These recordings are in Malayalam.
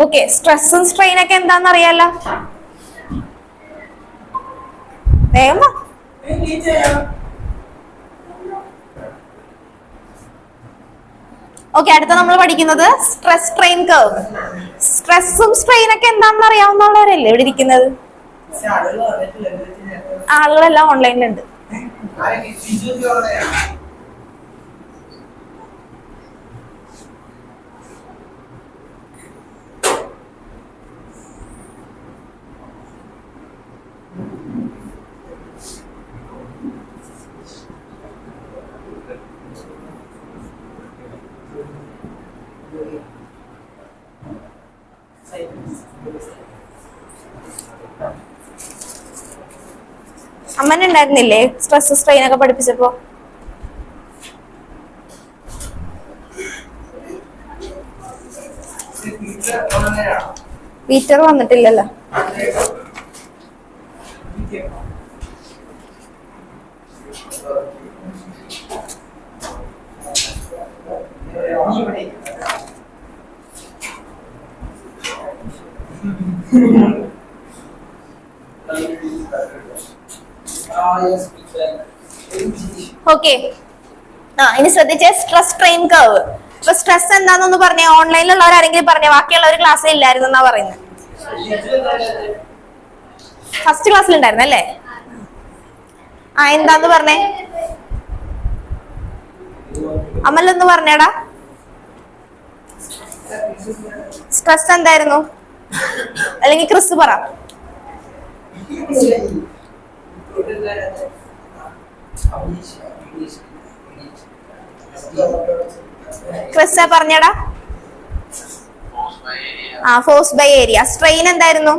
ഓക്കെ, സ്ട്രെസ്സും സ്ട്രെയിൻ ഒക്കെ എന്താണെന്ന് അറിയാലോ. വേഗം ഓക്കെ, അടുത്ത നമ്മൾ പഠിക്കുന്നത് സ്ട്രെസ് സ്ട്രെയിൻ കർവ്. സ്ട്രെസ്സും സ്ട്രെയിൻ ഒക്കെ എന്താണെന്ന് അറിയാവുന്നവരല്ലേ ഇവിടെ ഇരിക്കുന്നത്? ആളുകളെല്ലാം ഓൺലൈനിലുണ്ട്. അമ്മനെ ഉണ്ടായിരുന്നില്ലേ സ്ട്രെസ് സ്ട്രെയിൻ ഒക്കെ പഠിപ്പിച്ചപ്പോ? പീറ്റർ വന്നിട്ടില്ലല്ലോ. ഓക്കെ, ഇനി ശ്രദ്ധിച്ചേ, സ്ട്രെസ് സ്ട്രെയിൻ കർവ്. ഇപ്പൊ സ്ട്രെസ് എന്താണെന്ന് പറഞ്ഞേ, ഓൺലൈനിലുള്ളവർ ആരെങ്കിലും പറഞ്ഞേ? ബാക്കിയുള്ളവർ ക്ലാസ്സിൽ ഇല്ലായിരുന്നു എന്നാ പറയുന്നത്. ഫസ്റ്റ് ക്ലാസ്സിൽ ഉണ്ടായിരുന്നു അല്ലേ? എന്താന്ന് പറഞ്ഞേ? അമലൊന്ന് പറഞ്ഞേടാ, സ്ട്രെസ് എന്തായിരുന്നു? അല്ലെങ്കിൽ ക്രിസ് പറ. ക്രിസ് പറഞ്ഞടാ. Force by area. സ്ട്രെയിൻ എന്തായിരുന്നു?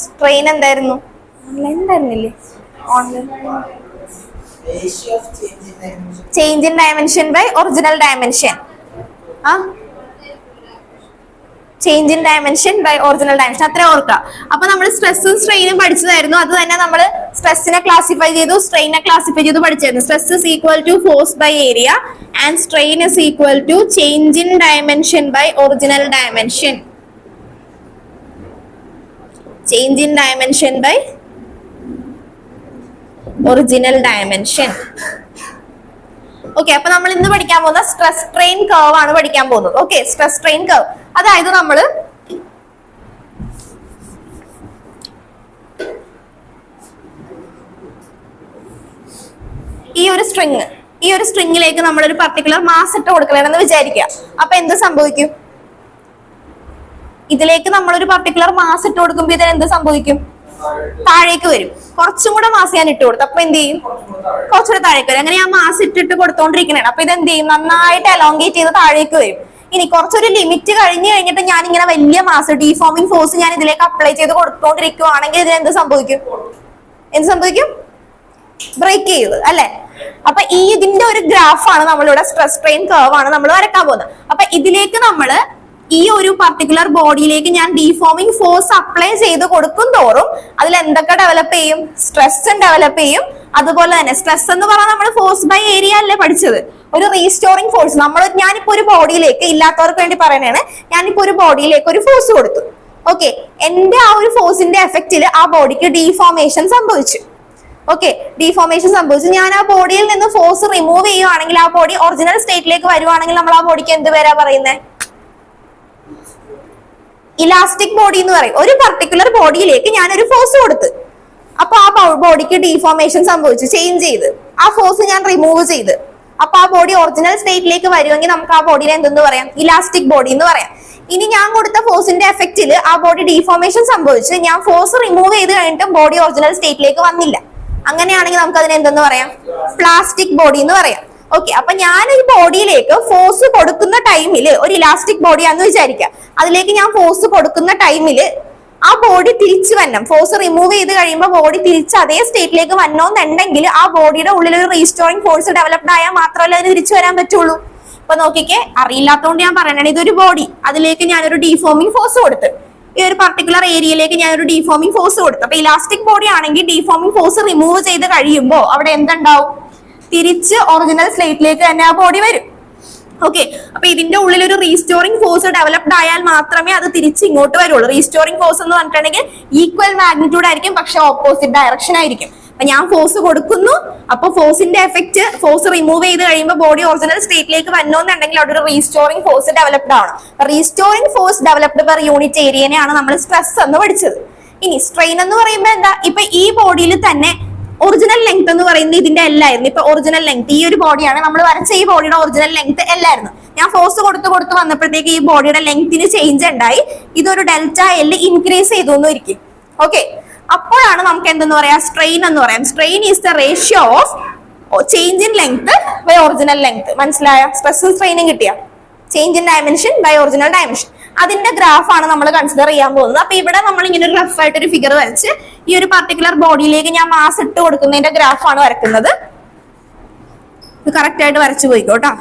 സ്ട്രെയിൻ എന്തായിരുന്നു? ഓൺലൈൻ ഉണ്ടായിരുന്നില്ലേ? Online change in dimension by original dimension. Change in dimension by original dimension, അത്ര ഓർക്കാം. അപ്പൊ നമ്മൾ സ്ട്രെസ്സും സ്ട്രെയിനും പഠിച്ചതായിരുന്നു. അത് തന്നെ നമ്മൾ സ്ട്രെസ്സിനെ ക്ലാസിഫൈ ചെയ്തു, സ്ട്രെയിനെ ക്ലാസിഫൈ ചെയ്തു പഠിച്ചായിരുന്നു. Stress is equal to force by area and strain is equal to change in dimension by original dimension. Change in dimension by original dimension. Okay, അപ്പൊ നമ്മൾ ഇന്ന് പഠിക്കാൻ പോകുന്ന സ്ട്രെസ് സ്ട്രെയിൻ കർവ് ആണ് പഠിക്കാൻ പോകുന്നത്. ഓക്കെ, സ്ട്രെസ് സ്ട്രെയിൻ കർവ് അതായത് നമ്മള് ഈ ഒരു സ്ട്രിങ്ങിലേക്ക് നമ്മളൊരു പർട്ടിക്കുലർ മാസ് ഇട്ട് കൊടുക്കണമെന്ന് വിചാരിക്കുക. അപ്പൊ എന്ത് സംഭവിക്കും? ഇതിലേക്ക് നമ്മളൊരു പർട്ടിക്കുലർ മാസ് ഇട്ട് കൊടുക്കുമ്പോൾ ഇതിന് എന്ത് സംഭവിക്കും? താഴേക്ക് വരും. കുറച്ചും കൂടെ മാസ് ഞാൻ ഇട്ട് കൊടുത്തു, അപ്പൊ എന്ത് ചെയ്യും? കുറച്ചുകൂടെ താഴേക്ക് വരും. അങ്ങനെ ഞാൻ മാസ് ഇട്ടിട്ട് കൊടുത്തോണ്ടിരിക്കണേണ്. അപ്പൊ ഇത് എന്ത് ചെയ്യും? നന്നായിട്ട് എലോങ്കേറ്റ് ചെയ്ത് താഴേക്ക് വരും. ഇനി കുറച്ചൊരു ലിമിറ്റ് കഴിഞ്ഞിട്ട് ഞാൻ ഇങ്ങനെ വലിയ മാസ് ഡീഫോമിംഗ് ഫോഴ്സ് ഞാൻ ഇതിലേക്ക് അപ്ലൈ ചെയ്ത് കൊടുത്തോണ്ടിരിക്കുവാണെങ്കിൽ ഇതിന് എന്ത് സംഭവിക്കും? ബ്രേക്ക് ചെയ്ത് അല്ലെ? അപ്പൊ ഇതിന്റെ ഒരു ഗ്രാഫാണ് നമ്മളിവിടെ സ്ട്രെസ് സ്ട്രെയിൻ കർവ് ആണ് നമ്മൾ വരക്കാൻ പോകുന്നത്. അപ്പൊ ഇതിലേക്ക് നമ്മള് ഈ ഒരു പർട്ടിക്കുലർ ബോഡിയിലേക്ക് ഞാൻ ഡീഫോമിംഗ് ഫോഴ്സ് അപ്ലൈ ചെയ്ത് കൊടുക്കും തോറും അതിൽ എന്തൊക്കെ ഡെവലപ്പ് ചെയ്യും? സ്ട്രെസ് ഡെവലപ്പ് ചെയ്യും. അതുപോലെ തന്നെ സ്ട്രെസ് എന്ന് പറഞ്ഞാൽ നമ്മൾ ഫോഴ്സ് ബൈ ഏരിയ അല്ലേ പഠിച്ചത്? ഒരു റീസ്റ്റോറിംഗ് ഫോഴ്സ്. ഞാനിപ്പോ ഒരു ബോഡിയിലേക്ക്, ഇല്ലാത്തവർക്ക് വേണ്ടി പറയുന്നതാണ്, ഞാനിപ്പോ ഒരു ബോഡിയിലേക്ക് ഒരു ഫോഴ്സ് കൊടുത്തു. ഓക്കെ, എന്റെ ആ ഒരു ഫോഴ്സിന്റെ എഫക്റ്റിൽ ആ ബോഡിക്ക് ഡീഫോർമേഷൻ സംഭവിച്ചു. ഓക്കെ, ഡീഫോർമേഷൻ സംഭവിച്ചു. ഞാൻ ആ ബോഡിയിൽ നിന്ന് ഫോഴ്സ് റിമൂവ് ചെയ്യുവാണെങ്കിൽ, ആ ബോഡി ഒറിജിനൽ സ്റ്റേറ്റിലേക്ക് വരുവാണെങ്കിൽ നമ്മൾ ആ ബോഡിക്ക് എന്ത് പേരാ പറയുന്നത്? ഇലാസ്റ്റിക് ബോഡി എന്ന് പറയും. ഒരു പർട്ടിക്കുലർ ബോഡിയിലേക്ക് ഞാൻ ഒരു ഫോഴ്സ് കൊടുത്ത്, അപ്പൊ ആ ബോഡിക്ക് ഡീഫോർമേഷൻ സംഭവിച്ചു, ചേഞ്ച് ചെയ്ത് ആ ഫോഴ്സ് ഞാൻ റിമൂവ് ചെയ്ത്, അപ്പൊ ആ ബോഡി ഒറിജിനൽ സ്റ്റേറ്റിലേക്ക് വരുമെങ്കിൽ നമുക്ക് ആ ബോഡിനെ എന്തെന്ന് പറയാം? ഇലാസ്റ്റിക് ബോഡി എന്ന് പറയാം. ഇനി ഞാൻ കൊടുത്ത ഫോഴ്സിന്റെ എഫക്റ്റിൽ ആ ബോഡി ഡീഫോർമേഷൻ സംഭവിച്ചു, ഞാൻ ഫോഴ്സ് റിമൂവ് ചെയ്ത് കഴിഞ്ഞിട്ടും ബോഡി ഒറിജിനൽ സ്റ്റേറ്റിലേക്ക് വന്നില്ല, അങ്ങനെയാണെങ്കിൽ നമുക്ക് അതിനെ എന്തെന്ന് പറയാം? പ്ലാസ്റ്റിക് ബോഡി എന്ന് പറയാം. ഓക്കെ, അപ്പൊ ഞാൻ ഈ ബോഡിയിലേക്ക് ഫോഴ്സ് കൊടുക്കുന്ന ടൈമില്, ഒരു ഇലാസ്റ്റിക് ബോഡിയാന്ന് വിചാരിക്കാം, അതിലേക്ക് ഞാൻ ഫോഴ്സ് കൊടുക്കുന്ന ടൈമില് ആ ബോഡി തിരിച്ചു വരണം. ഫോഴ്സ് റിമൂവ് ചെയ്ത് കഴിയുമ്പോൾ ബോഡി തിരിച്ച് അതേ സ്റ്റേറ്റിലേക്ക് വന്നോന്നുണ്ടെങ്കിൽ ആ ബോഡിയുടെ ഉള്ളിൽ ഒരു റീസ്റ്റോറിംഗ് ഫോഴ്സ് ഡെവലപ്ഡ് ആയാൽ മാത്രമല്ല അതിന് തിരിച്ചു വരാൻ പറ്റുള്ളൂ. ഇപ്പൊ നോക്കിക്കേ, അറിയില്ലാത്തതുകൊണ്ട് ഞാൻ പറയണേ, ഇതൊരു ബോഡി, അതിലേക്ക് ഞാനൊരു ഡീഫോമിംഗ് ഫോഴ്സ് കൊടുത്ത്, ഈ ഒരു പർട്ടിക്കുലർ ഏരിയയിലേക്ക് ഞാനൊരു ഡീഫോമിംഗ് ഫോഴ്സ് കൊടുത്തു. അപ്പൊ ഇലാസ്റ്റിക് ബോഡി ആണെങ്കിൽ ഡീഫോമിംഗ് ഫോഴ്സ് റിമൂവ് ചെയ്ത് കഴിയുമ്പോൾ അവിടെ എന്തുണ്ടാവും? തിരിച്ച് ഒറിജിനൽ സ്ലേറ്റിലേക്ക് തന്നെ ആ ബോഡി വരും. ഓക്കെ, അപ്പൊ ഇതിന്റെ ഉള്ളിൽ ഒരു റീസ്റ്റോറിംഗ് ഫോഴ്സ് ഡെവലപ്ഡ് ആയാൽ മാത്രമേ അത് തിരിച്ച് ഇങ്ങോട്ട് വരുള്ളൂ. റീസ്റ്റോറിംഗ് ഫോഴ്സ് എന്ന് പറഞ്ഞിട്ടുണ്ടെങ്കിൽ ഈക്വൽ മാഗ്നിറ്റ്യൂഡ് ആയിരിക്കും, പക്ഷെ ഓപ്പോസിറ്റ് ഡയറക്ഷൻ ആയിരിക്കും. അപ്പൊ ഞാൻ ഫോഴ്സ് കൊടുക്കുന്നു, അപ്പൊ ഫോഴ്സിന്റെ എഫക്ട്, ഫോഴ്സ് റിമൂവ് ചെയ്ത് കഴിയുമ്പോൾ ബോഡി ഒറിജിനൽ സ്റ്റേറ്റിലേക്ക് വന്നോന്നുണ്ടെങ്കിൽ അവിടെ ഒരു റീസ്റ്റോറിംഗ് ഫോഴ്സ് ഡെവലപ്ഡ് ആണ്. Restoring force developed per unit ഏരിയനെയാണ് നമ്മൾ സ്ട്രെസ് എന്ന് പഠിച്ചത്. ഇനി സ്ട്രെയിൻ എന്ന് പറയുമ്പോൾ എന്താ, ഇപ്പൊ ഈ ബോഡിയിൽ തന്നെ ഒറിജിനൽ ലെങ്ത് എന്ന് പറയുന്നത് ഇതിന്റെ എല്ലായിരുന്നു. ഇപ്പൊ ഒറിജിനൽ ലെങ്ത് ഈ ഒരു ബോഡിയാണ്, നമ്മൾ വരച്ച ഈ ബോഡിയുടെ ഒറിജിനൽ ലെങ്ത് എല്ലായിരുന്നു. ഞാൻ ഫോഴ്സ് കൊടുത്ത് വന്നപ്പോഴത്തേക്ക് ഈ ബോഡിയുടെ ലെങ്ത്തിന് ചേഞ്ച് ഉണ്ടായി, ഇതൊരു ഡെൽറ്റ എൽ ഇൻക്രീസ് ചെയ്തു എന്ന് ഇരിക്കും. ഓക്കെ, അപ്പോഴാണ് നമുക്ക് എന്തെന്ന് പറയാ, സ്ട്രെയിൻ എന്ന് പറയാം. Strain is the ratio of change in length by original length. മനസ്സിലായ? സ്ട്രെസ്സും സ്ട്രെയിനും കിട്ടിയ change in dimension by original dimension, അതിന്റെ ഗ്രാഫ് ആണ് നമ്മൾ കൺസിഡർ ചെയ്യാൻ പോകുന്നത്. അപ്പൊ ഇവിടെ നമ്മൾ ഇങ്ങനെ ഒരു റഫ് ആയിട്ട് ഒരു ഫിഗർ വരച്ച് ഈ ഒരു പർട്ടിക്കുലർ ബോഡിയിലേക്ക് ഞാൻ മാസ് ഇട്ട് കൊടുക്കുന്നതിന്റെ ഗ്രാഫാണ് വരക്കുന്നത്. കറക്റ്റ് ആയിട്ട് വരച്ചു പോയിക്കോട്ടോ.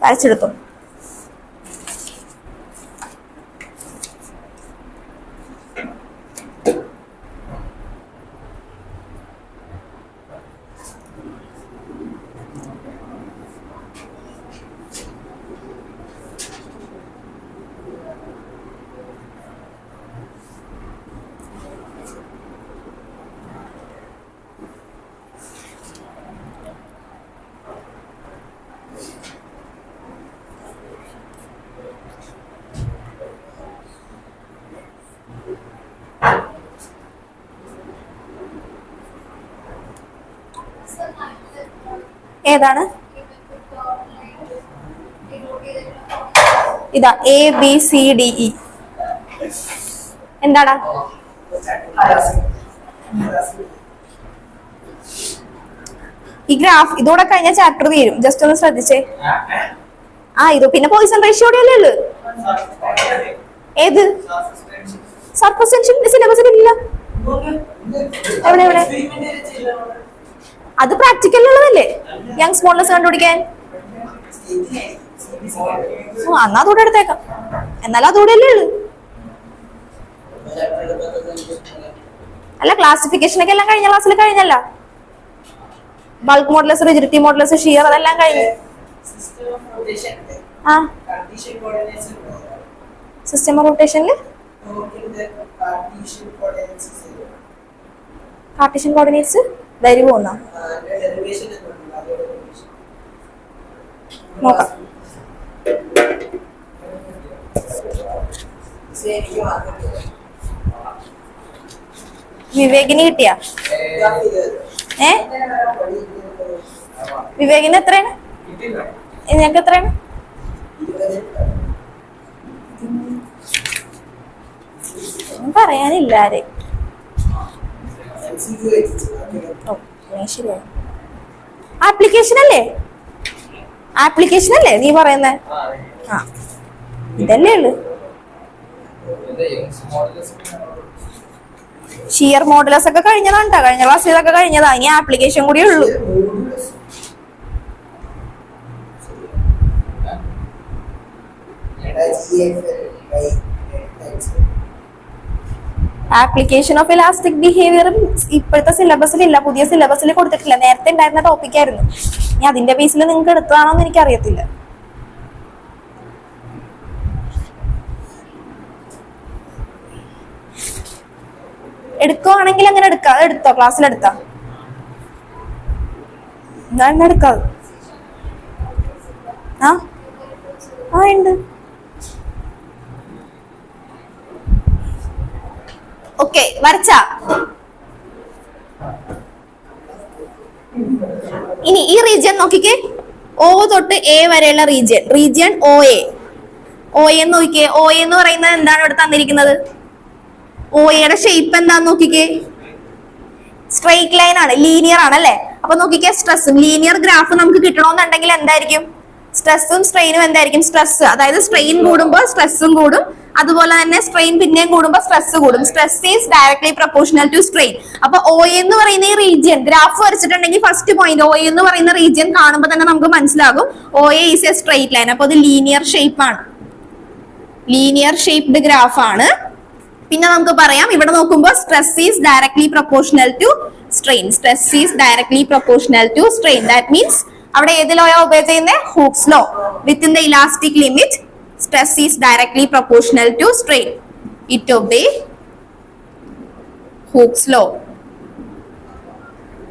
വരച്ചെടുത്തു. ഏതാണ് ഇതാ ABCDE? എന്താടാ ഈ ഗ്രാഫ്? ഇതോടെ കഴിഞ്ഞ ചാപ്റ്റർ തീരും, ജസ്റ്റ് ഒന്ന് ശ്രദ്ധിച്ചേ. ഇത് പിന്നെ പോയിസൺ റേഷ്യോടെ അല്ലേ ഉള്ളു. ഏത് സർഫസ് ടെൻഷൻ സിലബസിൽ ഇല്ല? എവിടെ? അത് പ്രാക്ടിക്കലുള്ളതല്ലേ, യങ്സ് മോഡൽസ് കണ്ടുപിടിക്കാൻ. എന്നാ അതോടെ എടുത്തേക്കാം, എന്നാലും അതോടെ അല്ലേ ഉള്ളു. അല്ല, ക്ലാസിഫിക്കേഷൻ ഒക്കെ എല്ലാം കഴിഞ്ഞ ക്ലാസ്സിൽ കഴിഞ്ഞല്ല. Bulk modulus, rigidity modulus, shear, അതെല്ലാം കഴിഞ്ഞു. സിസ്റ്റം ഓഫ് റൊട്ടേഷനിൽ കാർട്ടീഷ്യൻ കോർഡിനേറ്റ്സ് വരുമോ എന്നാ നോക്കാം. വിവേകിന് കിട്ടിയാ? വിവേകിന് എത്രയാണ്? നിനക്ക് എത്രയാണ്? പറയാനില്ല ആരെ. ആപ്ലിക്കേഷൻ അല്ലേ നീ പറയുന്നേ? ഇതല്ലേ ഉള്ളു. ഷിയർ മോഡലസ് ഒക്കെ കഴിഞ്ഞതാണ് കേട്ടോ, കഴിഞ്ഞ ക്ലാസ് ഇതൊക്കെ കഴിഞ്ഞതാ. ഇനി ആപ്ലിക്കേഷൻ കൂടിയേ ഉള്ളൂ. ആപ്ലിക്കേഷൻ ഓഫ് ഇലാസ്റ്റിക് ബിഹേവിയറും ഇപ്പോഴത്തെ സിലബസിൽ ഇല്ല, പുതിയ സിലബസിൽ കൊടുത്തിട്ടില്ല. നേരത്തെ ഉണ്ടായിരുന്ന ടോപ്പിക് ആയിരുന്നു. ഇനി അതിന്റെ ബേസിൽ നിങ്ങൾക്ക് എടുത്തതാണോ എന്ന് എനിക്ക് അറിയത്തില്ല. എടുക്കുവാണെങ്കിൽ അങ്ങനെ എടുക്കാം. എടുത്തോ, ക്ലാസ്സിലെടുത്താ എന്താ എടുക്കാതെ? ഉണ്ട്. ഓക്കെ, വരച്ചാ? ഇനി ഈ റീജിയൻ നോക്കിക്കേ, O തൊട്ട് A വരെയുള്ള റീജിയൻ OA. OA നോക്കിക്കേ. OA എന്ന് പറയുന്നത് എന്താണ് ഇവിടെ തന്നിരിക്കുന്നത്? OA യുടെ ഷേപ്പ് എന്താന്ന് നോക്കിക്കേ. സ്ട്രെയിറ്റ് ലൈൻ ആണ്, ലീനിയർ ആണ് അല്ലെ. അപ്പൊ നോക്കിക്കേ, സ്ട്രെസ്സും ലീനിയർ ഗ്രാഫ് നമുക്ക് കിട്ടണമെന്നുണ്ടെങ്കിൽ എന്തായിരിക്കും? സ്ട്രെസ്സും സ്ട്രെയിനും എന്തായിരിക്കും? സ്ട്രെസ്, അതായത് സ്ട്രെയിൻ കൂടുമ്പോൾ സ്ട്രെസ്സും കൂടും, അതുപോലെ തന്നെ സ്ട്രെയിൻ പിന്നെയും കൂടുമ്പോൾ സ്ട്രെസ് കൂടും. Stress is directly proportional to strain. അപ്പൊ ഒ എന്ന് പറയുന്ന ഈ റീജിയൻ ഗ്രാഫ് വരച്ചിട്ടുണ്ടെങ്കിൽ ഫസ്റ്റ് പോയിന്റ് ഒ എന്ന് പറയുന്ന റീജിയൻ കാണുമ്പോൾ തന്നെ നമുക്ക് മനസ്സിലാകും O A is a straight line. അപ്പൊ അത് ലീനിയർ ഷേപ്പ് ആണ്, ലീനിയർ ഷേപ്ഡ് ഗ്രാഫ് ആണ്. പിന്നെ നമുക്ക് പറയാം, ഇവിടെ നോക്കുമ്പോൾ stress is directly proportional to strain. Stress is directly proportional to strain. That means അവിടെ ഏത് ലോയാ ഒബേ ചെയ്യുന്നത്? Hooke's law. Within the elastic limit stress is directly proportional to strain. It obey Hooke's law.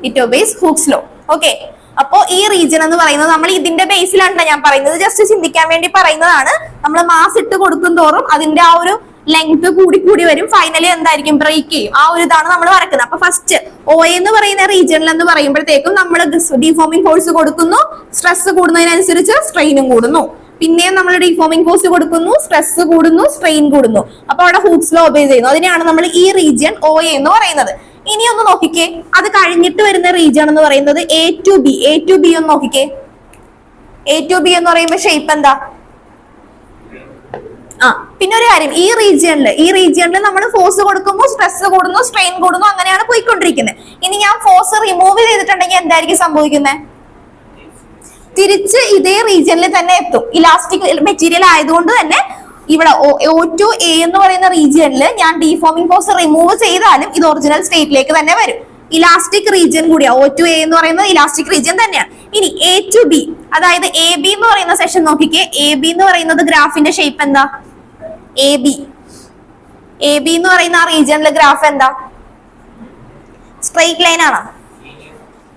It obeys Hooke's law. Okay. അപ്പോ ഈ റീജിയൻ എന്ന് പറയുന്നത് നമ്മൾ ഇതിന്റെ ബേസിലാണ് ഞാൻ പറയുന്നത്, ജസ്റ്റ് ചിന്തിക്കാൻ വേണ്ടി പറയുന്നതാണ്. നമ്മൾ മാസ് ഇട്ട് കൊടുക്കും തോറും അതിന്റെ ആ ഒരു ലെങ്ത് കൂടി കൂടി വരും, ഫൈനലി എന്തായിരിക്കും? ബ്രേക്ക് ചെയ്യും. ആ ഒരു ഇതാണ് നമ്മൾ വരക്കുന്നത്. അപ്പൊ ഫസ്റ്റ് ഒ എന്ന് പറയുന്ന റീജിയനിൽ എന്ന് പറയുമ്പോഴത്തേക്കും നമ്മൾ ഡിഫോമിംഗ് ഫോഴ്സ് കൊടുക്കുന്നു, സ്ട്രെസ് കൂടുന്നതിനനുസരിച്ച് സ്ട്രെയിനും കൂടുന്നു. പിന്നെയും നമ്മൾ ഡിഫോമിംഗ് ഫോഴ്സ് കൊടുക്കുന്നു, സ്ട്രെസ് കൂടുന്നു, സ്ട്രെയിൻ കൂടുന്നു. അപ്പൊ അവിടെ ഹൂക്സ് ലോ ഒബേ ചെയ്യുന്നു. അതിനെയാണ് നമ്മൾ ഈ റീജിയൻ ഒ എന്ന് പറയുന്നത്. ഇനി ഒന്ന് നോക്കിക്കേ, അത് കഴിഞ്ഞിട്ട് വരുന്ന റീജിയൻ എന്ന് പറയുന്നത് A to B. A to B ഒന്ന് നോക്കിക്കേ. എ ടു ബി എന്ന് പറയുമ്പോൾ ഷേപ്പ് എന്താ? പിന്നെ ഒരു കാര്യം, ഈ റീജിയനിൽ നമ്മൾ ഫോഴ്സ് കൊടുക്കുമ്പോൾ സ്ട്രെസ് കൂടുന്നു, സ്ട്രെയിൻ കൂടുന്നു, അങ്ങനെയാണ് പോയിക്കൊണ്ടിരിക്കുന്നത്. ഇനി ഞാൻ ഫോഴ്സ് റിമൂവ് ചെയ്തിട്ടുണ്ടെങ്കിൽ എന്തായിരിക്കും സംഭവിക്കുന്നത്? തിരിച്ച് ഇതേ റീജിയനിൽ തന്നെ എത്തും. ഇലാസ്റ്റിക് മെറ്റീരിയൽ ആയതുകൊണ്ട് തന്നെ ഇവിടെ O2 A എന്ന് പറയുന്ന റീജിയനിൽ ഞാൻ ഡിഫോമിംഗ് ഫോഴ്സ് റിമൂവ് ചെയ്താലും ഇത് ഒറിജിനൽ സ്റ്റേറ്റിലേക്ക് തന്നെ വരും. ഇലാസ്റ്റിക് റീജിയൻ കൂടിയാ. O2 A എന്ന് പറയുന്നത് ഇലാസ്റ്റിക് റീജിയൻ തന്നെയാണ്. ഇനി A to B, അതായത് എ ബി എന്ന് പറയുന്ന സെഷൻ നോക്കിക്കേ. എ ബി എന്ന് പറയുന്നത് ഗ്രാഫിന്റെ ഷേപ്പ് എന്താ? എ ബി എന്ന് പറയുന്ന ആ റീജിയനിലെ ഗ്രാഫ് എന്താ? സ്ട്രെയിറ്റ് ലൈൻ ആണോ?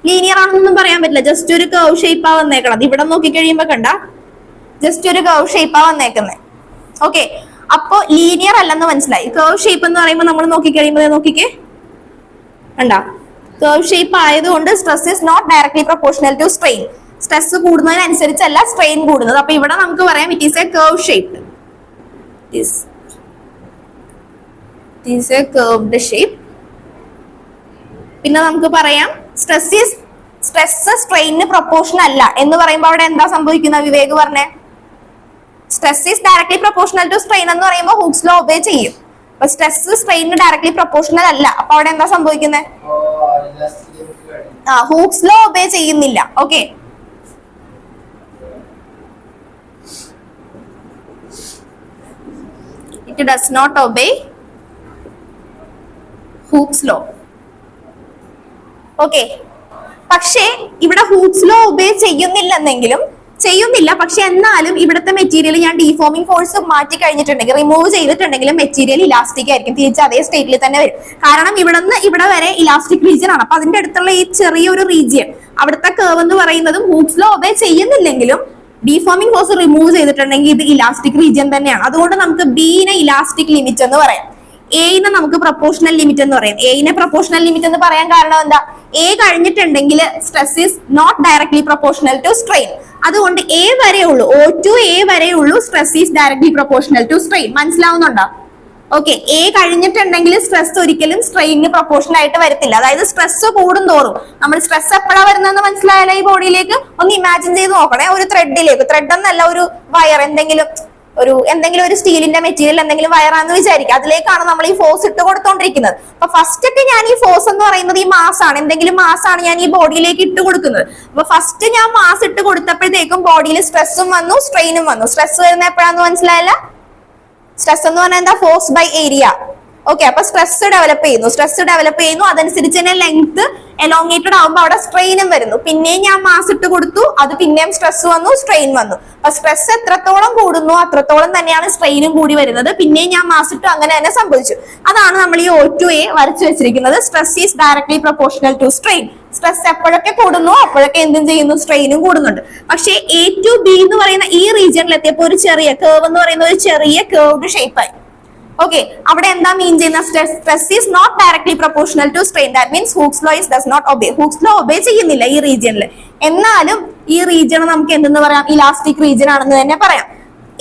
ലീനിയർ ആണെന്നൊന്നും പറയാൻ പറ്റില്ല. ജസ്റ്റ് ഒരു കർവ് ഷേപ്പാ വന്നേക്കണം. ഇവിടെ നോക്കി കഴിയുമ്പോ കണ്ട ജസ്റ്റ് ഒരു കർവ് ഷേപ്പാ വന്നേക്കുന്നത്. ഓക്കെ, അപ്പൊ ലീനിയർ അല്ലെന്ന് മനസ്സിലായി. കർവ് ഷേപ്പ് എന്ന് പറയുമ്പോൾ നമ്മൾ നോക്കിക്കഴിയുമ്പോൾ നോക്കിക്കേ, കണ്ടാ കർവ് ഷേപ്പ് ആയതുകൊണ്ട് stress is not directly proportional to strain. Stress കൂടുന്നതിനനുസരിച്ചല്ല സ്ട്രെയിൻ കൂടുന്നത്. അപ്പൊ ഇവിടെ നമുക്ക് പറയാം it is a curve shape. Curved shape. പിന്നെ നമുക്ക് പറയാം സ്ട്രെസ് സ്ട്രെയിനിന് പ്രൊപ്പോർഷൻ അല്ല എന്ന് പറയുമ്പോൾ അവിടെ എന്താ സംഭവിക്കുന്നത്? വിവേക് പറഞ്ഞേ. Stress is directly proportional to strain എന്ന് പറയുമ്പോൾ ഹൂക്സ് ലോ ഒബേ ചെയ്യും. അപ്പൊ സ്ട്രെസ് സ്ട്രെയിനിന് ഡയറക്ട്ലി പ്രൊപ്പോർഷണൽ അല്ല. അപ്പൊ അവിടെ എന്താ സംഭവിക്കുന്നത്? ഹൂക്സ് ലോ ഒബേ ചെയ്യുന്നില്ല. Okay, it does not obey Hooke's law. Okay, പക്ഷേ ഇവിടെ ഹൂക്സ് ലോ ഒബേ ചെയ്യുന്നില്ല, പക്ഷെ എന്നാലും ഇവിടുത്തെ മെറ്റീരിയൽ ഞാൻ ഡിഫോമിംഗ് ഫോഴ്സ് മാറ്റി കഴിഞ്ഞിട്ടുണ്ടെങ്കിൽ, റിമൂവ് ചെയ്തിട്ടുണ്ടെങ്കിലും മെറ്റീരിയൽ ഇലാസ്റ്റിക് ആയിരിക്കും. തിരിച്ച് അതേ സ്റ്റേറ്റിൽ തന്നെ വരും. കാരണം ഇവിടെ നിന്ന് ഇവിടെ വരെ ഇലാസ്റ്റിക് റീജിയൻ ആണ്. അപ്പൊ അതിന്റെ അടുത്തുള്ള ഈ ചെറിയൊരു റീജിയൻ, അവിടുത്തെ കർവ് എന്ന് പറയുന്നതും ഹൂക്സ് ലോ ഒബേ ചെയ്യുന്നില്ലെങ്കിലും ഡിഫോമിംഗ് ഫോഴ്സ് റിമൂവ് ചെയ്തിട്ടുണ്ടെങ്കിൽ ഇത് ഇലാസ്റ്റിക് റീജിയൻ തന്നെയാണ്. അതുകൊണ്ട് നമുക്ക് ബിനെ ഇലാസ്റ്റിക് ലിമിറ്റ് എന്ന് പറയാം, എയിനെ നമുക്ക് പ്രൊപ്പോർഷണൽ ലിമിറ്റ് എന്ന് പറയും. എയിനെ പ്രൊപ്പോർഷണൽ ലിമിറ്റ് എന്ന് പറയാൻ കാരണം എന്താ? എ കഴിഞ്ഞിട്ടുണ്ടെങ്കിൽ stress is not directly proportional to strain. അതുകൊണ്ട് എ വരെ ഉള്ളൂ, O2 A വരെ ഉള്ളൂ stress is directly proportional to strain. മനസ്സിലാവുന്നുണ്ടോ? ഓക്കെ, എ കഴിഞ്ഞിട്ടുണ്ടെങ്കിൽ സ്ട്രെസ് ഒരിക്കലും സ്ട്രെയിനിന് പ്രൊപ്പോർഷണൽ ആയിട്ട് വരത്തില്ല. അതായത് സ്ട്രെസ് കൂടും തോറും, നമ്മൾ സ്ട്രെസ് എപ്പോഴാണ് വരുന്നതെന്ന് മനസ്സിലായാലോ ഈ ബോഡിയിലേക്ക്? ഒന്ന് ഇമാജിൻ ചെയ്ത് നോക്കണേ. ഒരു ത്രെഡിലേക്ക്, ത്രെഡ് എന്നല്ല, ഒരു വയർ, എന്തെങ്കിലും ഒരു സ്റ്റീലിന്റെ മെറ്റീരിയൽ എന്തെങ്കിലും വയറാന്ന് വിചാരിക്കുക. അതിലേക്കാണ് നമ്മൾ ഈ ഫോഴ്സ് ഇട്ട് കൊടുത്തോണ്ടിരിക്കുന്നത്. അപ്പൊ ഫസ്റ്റ് ഒക്കെ ഞാൻ ഈ ഫോഴ്സ് എന്ന് പറയുന്നത് ഈ മാസ് ആണ്, എന്തെങ്കിലും മാസ് ആണ് ഞാൻ ഈ ബോഡിയിലേക്ക് ഇട്ട് കൊടുക്കുന്നത്. അപ്പൊ ഫസ്റ്റ് ഞാൻ മാസ് ഇട്ട് കൊടുത്തപ്പോഴത്തേക്കും ബോഡിയിൽ സ്ട്രെസ്സും വന്നു, സ്ട്രെയിനും വന്നു. സ്ട്രെസ് വരുന്ന എപ്പോഴാന്ന് മനസ്സിലായില്ല? സ്ട്രെസ് എന്ന് പറഞ്ഞാൽ എന്താ? Force by area. ഓക്കെ, അപ്പൊ സ്ട്രെസ് ഡെവലപ്പ് ചെയ്യുന്നു, അതനുസരിച്ച് തന്നെ ലെങ്ത് എലോങ്ങേറ്റഡ് ആവുമ്പോൾ അവിടെ സ്ട്രെയിനും വരുന്നു. പിന്നെയും ഞാൻ മാസ് ഇട്ട് കൊടുത്തു, അത് പിന്നെയും സ്ട്രെസ് വന്നു, സ്ട്രെയിൻ വന്നു. അപ്പൊ സ്ട്രെസ് എത്രത്തോളം കൂടുന്നു അത്രത്തോളം തന്നെയാണ് സ്ട്രെയിനും കൂടി വരുന്നത്. പിന്നെയും ഞാൻ മാസ് ഇട്ടു, അങ്ങനെ തന്നെ സംഭവിച്ചു. അതാണ് നമ്മൾ ഈ O2 A വരച്ചു വെച്ചിരിക്കുന്നത്. Stress is directly proportional to strain. Stress എപ്പോഴൊക്കെ കൂടുന്നു അപ്പോഴൊക്കെ എന്തും ചെയ്യുന്നു? സ്ട്രെയിനും കൂടുന്നുണ്ട്. പക്ഷേ A to B എന്ന് പറയുന്ന ഈ റീജിയനിൽ എത്തിയപ്പോൾ ഒരു ചെറിയ കർവ് എന്ന് പറയുന്ന ഒരു ചെറിയ കർവ്ഡ് ഷേപ്പായി. ഓക്കെ, അവിടെ എന്താ മീൻ ചെയ്യുന്ന? Stress is not directly proportional to strain. That means Hooke's law does not obey. Hooke's law obey ചെയ്യുന്നില്ല ഈ റീജിയനിൽ. എന്നാലും ഈ റീജിയൻ നമുക്ക് എന്തെന്ന് പറയാം? ഇലാസ്റ്റിക് റീജിയൻ ആണെന്ന് തന്നെ പറയാം.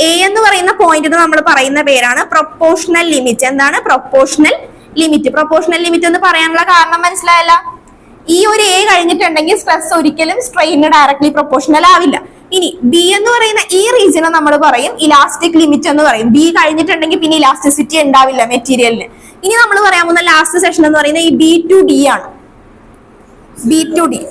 എ എന്ന് പറയുന്ന പോയിന്റിന് നമ്മൾ പറയുന്ന പേരാണ് പ്രൊപ്പോർഷണൽ ലിമിറ്റ്. എന്താണ് പ്രൊപ്പോർഷണൽ ലിമിറ്റ്? പ്രൊപ്പോർഷണൽ ലിമിറ്റ് എന്ന് പറയാനുള്ള കാരണം മനസ്സിലായല്ല? ഈ ഒരു എ കഴിഞ്ഞിട്ടുണ്ടെങ്കിൽ സ്ട്രെസ് ഒരിക്കലും സ്ട്രെയിന് ഡയറക്ട്ലി പ്രൊപ്പോർഷണൽ ആവില്ല. ഇനി ബി എന്ന് പറയുന്ന ഈ റീജിയനെ നമ്മൾ പറയും ഇലാസ്റ്റിക് ലിമിറ്റ് എന്ന് പറയും. ബി കഴിഞ്ഞിട്ടുണ്ടെങ്കിൽ പിന്നെ ഇലാസ്റ്റിസിറ്റി ഉണ്ടാവില്ല മെറ്റീരിയലിന്. ഇനി നമ്മൾ പറയാൻ പോകുന്ന ലാസ്റ്റ് സെഷൻ എന്ന് പറയുന്നത് ഈ ബി ടു ഡി ആണ്. ബി ടു ഡി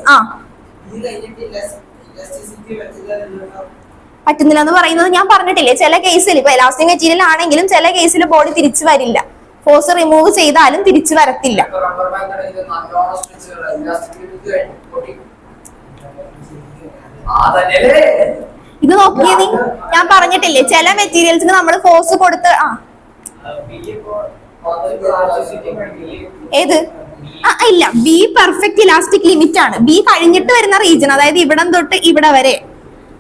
പറ്റുന്നില്ല എന്ന് പറയുന്നത് ഞാൻ പറഞ്ഞിട്ടില്ലേ, ചില കേസിൽ ഇപ്പൊ എലാസ്റ്റിക് മെറ്റീരിയൽ ആണെങ്കിലും ചില കേസിൽ ബോഡി തിരിച്ചു വരില്ല. ഫോഴ്സ് റിമൂവ് ചെയ്താലും തിരിച്ചു വരത്തില്ല. ഇത് നോക്കിയേ നീ, ഞാൻ പറഞ്ഞിട്ടില്ലേ ചില മെറ്റീരിയൽസിന് നമ്മൾ ഫോഴ്സ് കൊടുത്ത് ഏത് ഇല്ല, ബി പെർഫെക്റ്റ് ഇലാസ്റ്റിക് ലിമിറ്റ് ആണ്. ബി കഴിഞ്ഞിട്ട് വരുന്ന റീജിയൻ, അതായത് ഇവിടം തൊട്ട് ഇവിടെ വരെ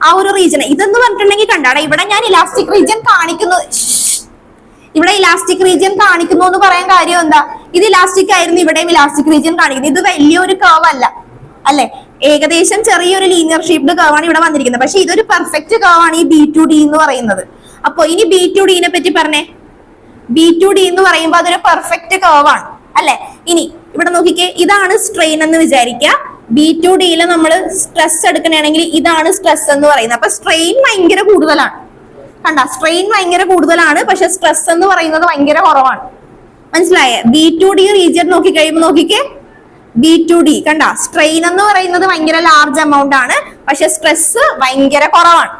ആ ഒരു റീജിയൻ. ഇതെന്ന് പറഞ്ഞിട്ടുണ്ടെങ്കിൽ കണ്ടാടാ, ഇവിടെ ഞാൻ ഇലാസ്റ്റിക് റീജിയൻ കാണിക്കുന്നു, ഇവിടെ ഇലാസ്റ്റിക് റീജിയൻ കാണിക്കുന്നു എന്ന് പറയാൻ കാര്യം എന്താ, ഇത് ഇലാസ്റ്റിക് ആയിരുന്നു, ഇവിടെയും ഇലാസ്റ്റിക് റീജിയൻ കാണിക്കുന്നത്. ഇത് വലിയൊരു കർവ് അല്ല അല്ലെ, ഏകദേശം ചെറിയൊരു ലീനിയർ ഷേപ്ഡ് കർവ് ആണ് ഇവിടെ വന്നിരിക്കുന്നത്. പക്ഷെ ഇതൊരു പെർഫെക്റ്റ് കർവ് ആണ് ഈ ബി ടു ഡി എന്ന് പറയുന്നത്. അപ്പൊ ഇനി ബി ടു ഡിനെ പറ്റി പറഞ്ഞേ. ബി ടു ഡി എന്ന് പറയുമ്പോൾ അതൊരു പെർഫെക്റ്റ് കർവ് ആണ് അല്ലെ. ഇനി ഇവിടെ നോക്കിക്കേ, ഇതാണ് സ്ട്രെയിൻ എന്ന് വിചാരിക്കുക. ബി ടു ഡിയിൽ നമ്മൾ സ്ട്രെസ് എടുക്കണമെങ്കിൽ ഇതാണ് സ്ട്രെസ് എന്ന് പറയുന്നത്. അപ്പൊ സ്ട്രെയിൻ ഭയങ്കര കൂടുതലാണ്, കണ്ട, സ്ട്രെയിൻ ഭയങ്കര കൂടുതലാണ്, പക്ഷെ സ്ട്രെസ് എന്ന് പറയുന്നത് ഭയങ്കര കുറവാണ്. മനസ്സിലായേ? ബി ടു ഡി റീജിയൻ നോക്കി കഴിയുമ്പോൾ നോക്കിക്കേ, ബി ടു ഡി കണ്ട, സ്ട്രെയിൻ എന്ന് പറയുന്നത് ഭയങ്കര ലാർജ് എമൗണ്ട് ആണ്, പക്ഷെ സ്ട്രെസ് ഭയങ്കര കുറവാണ്.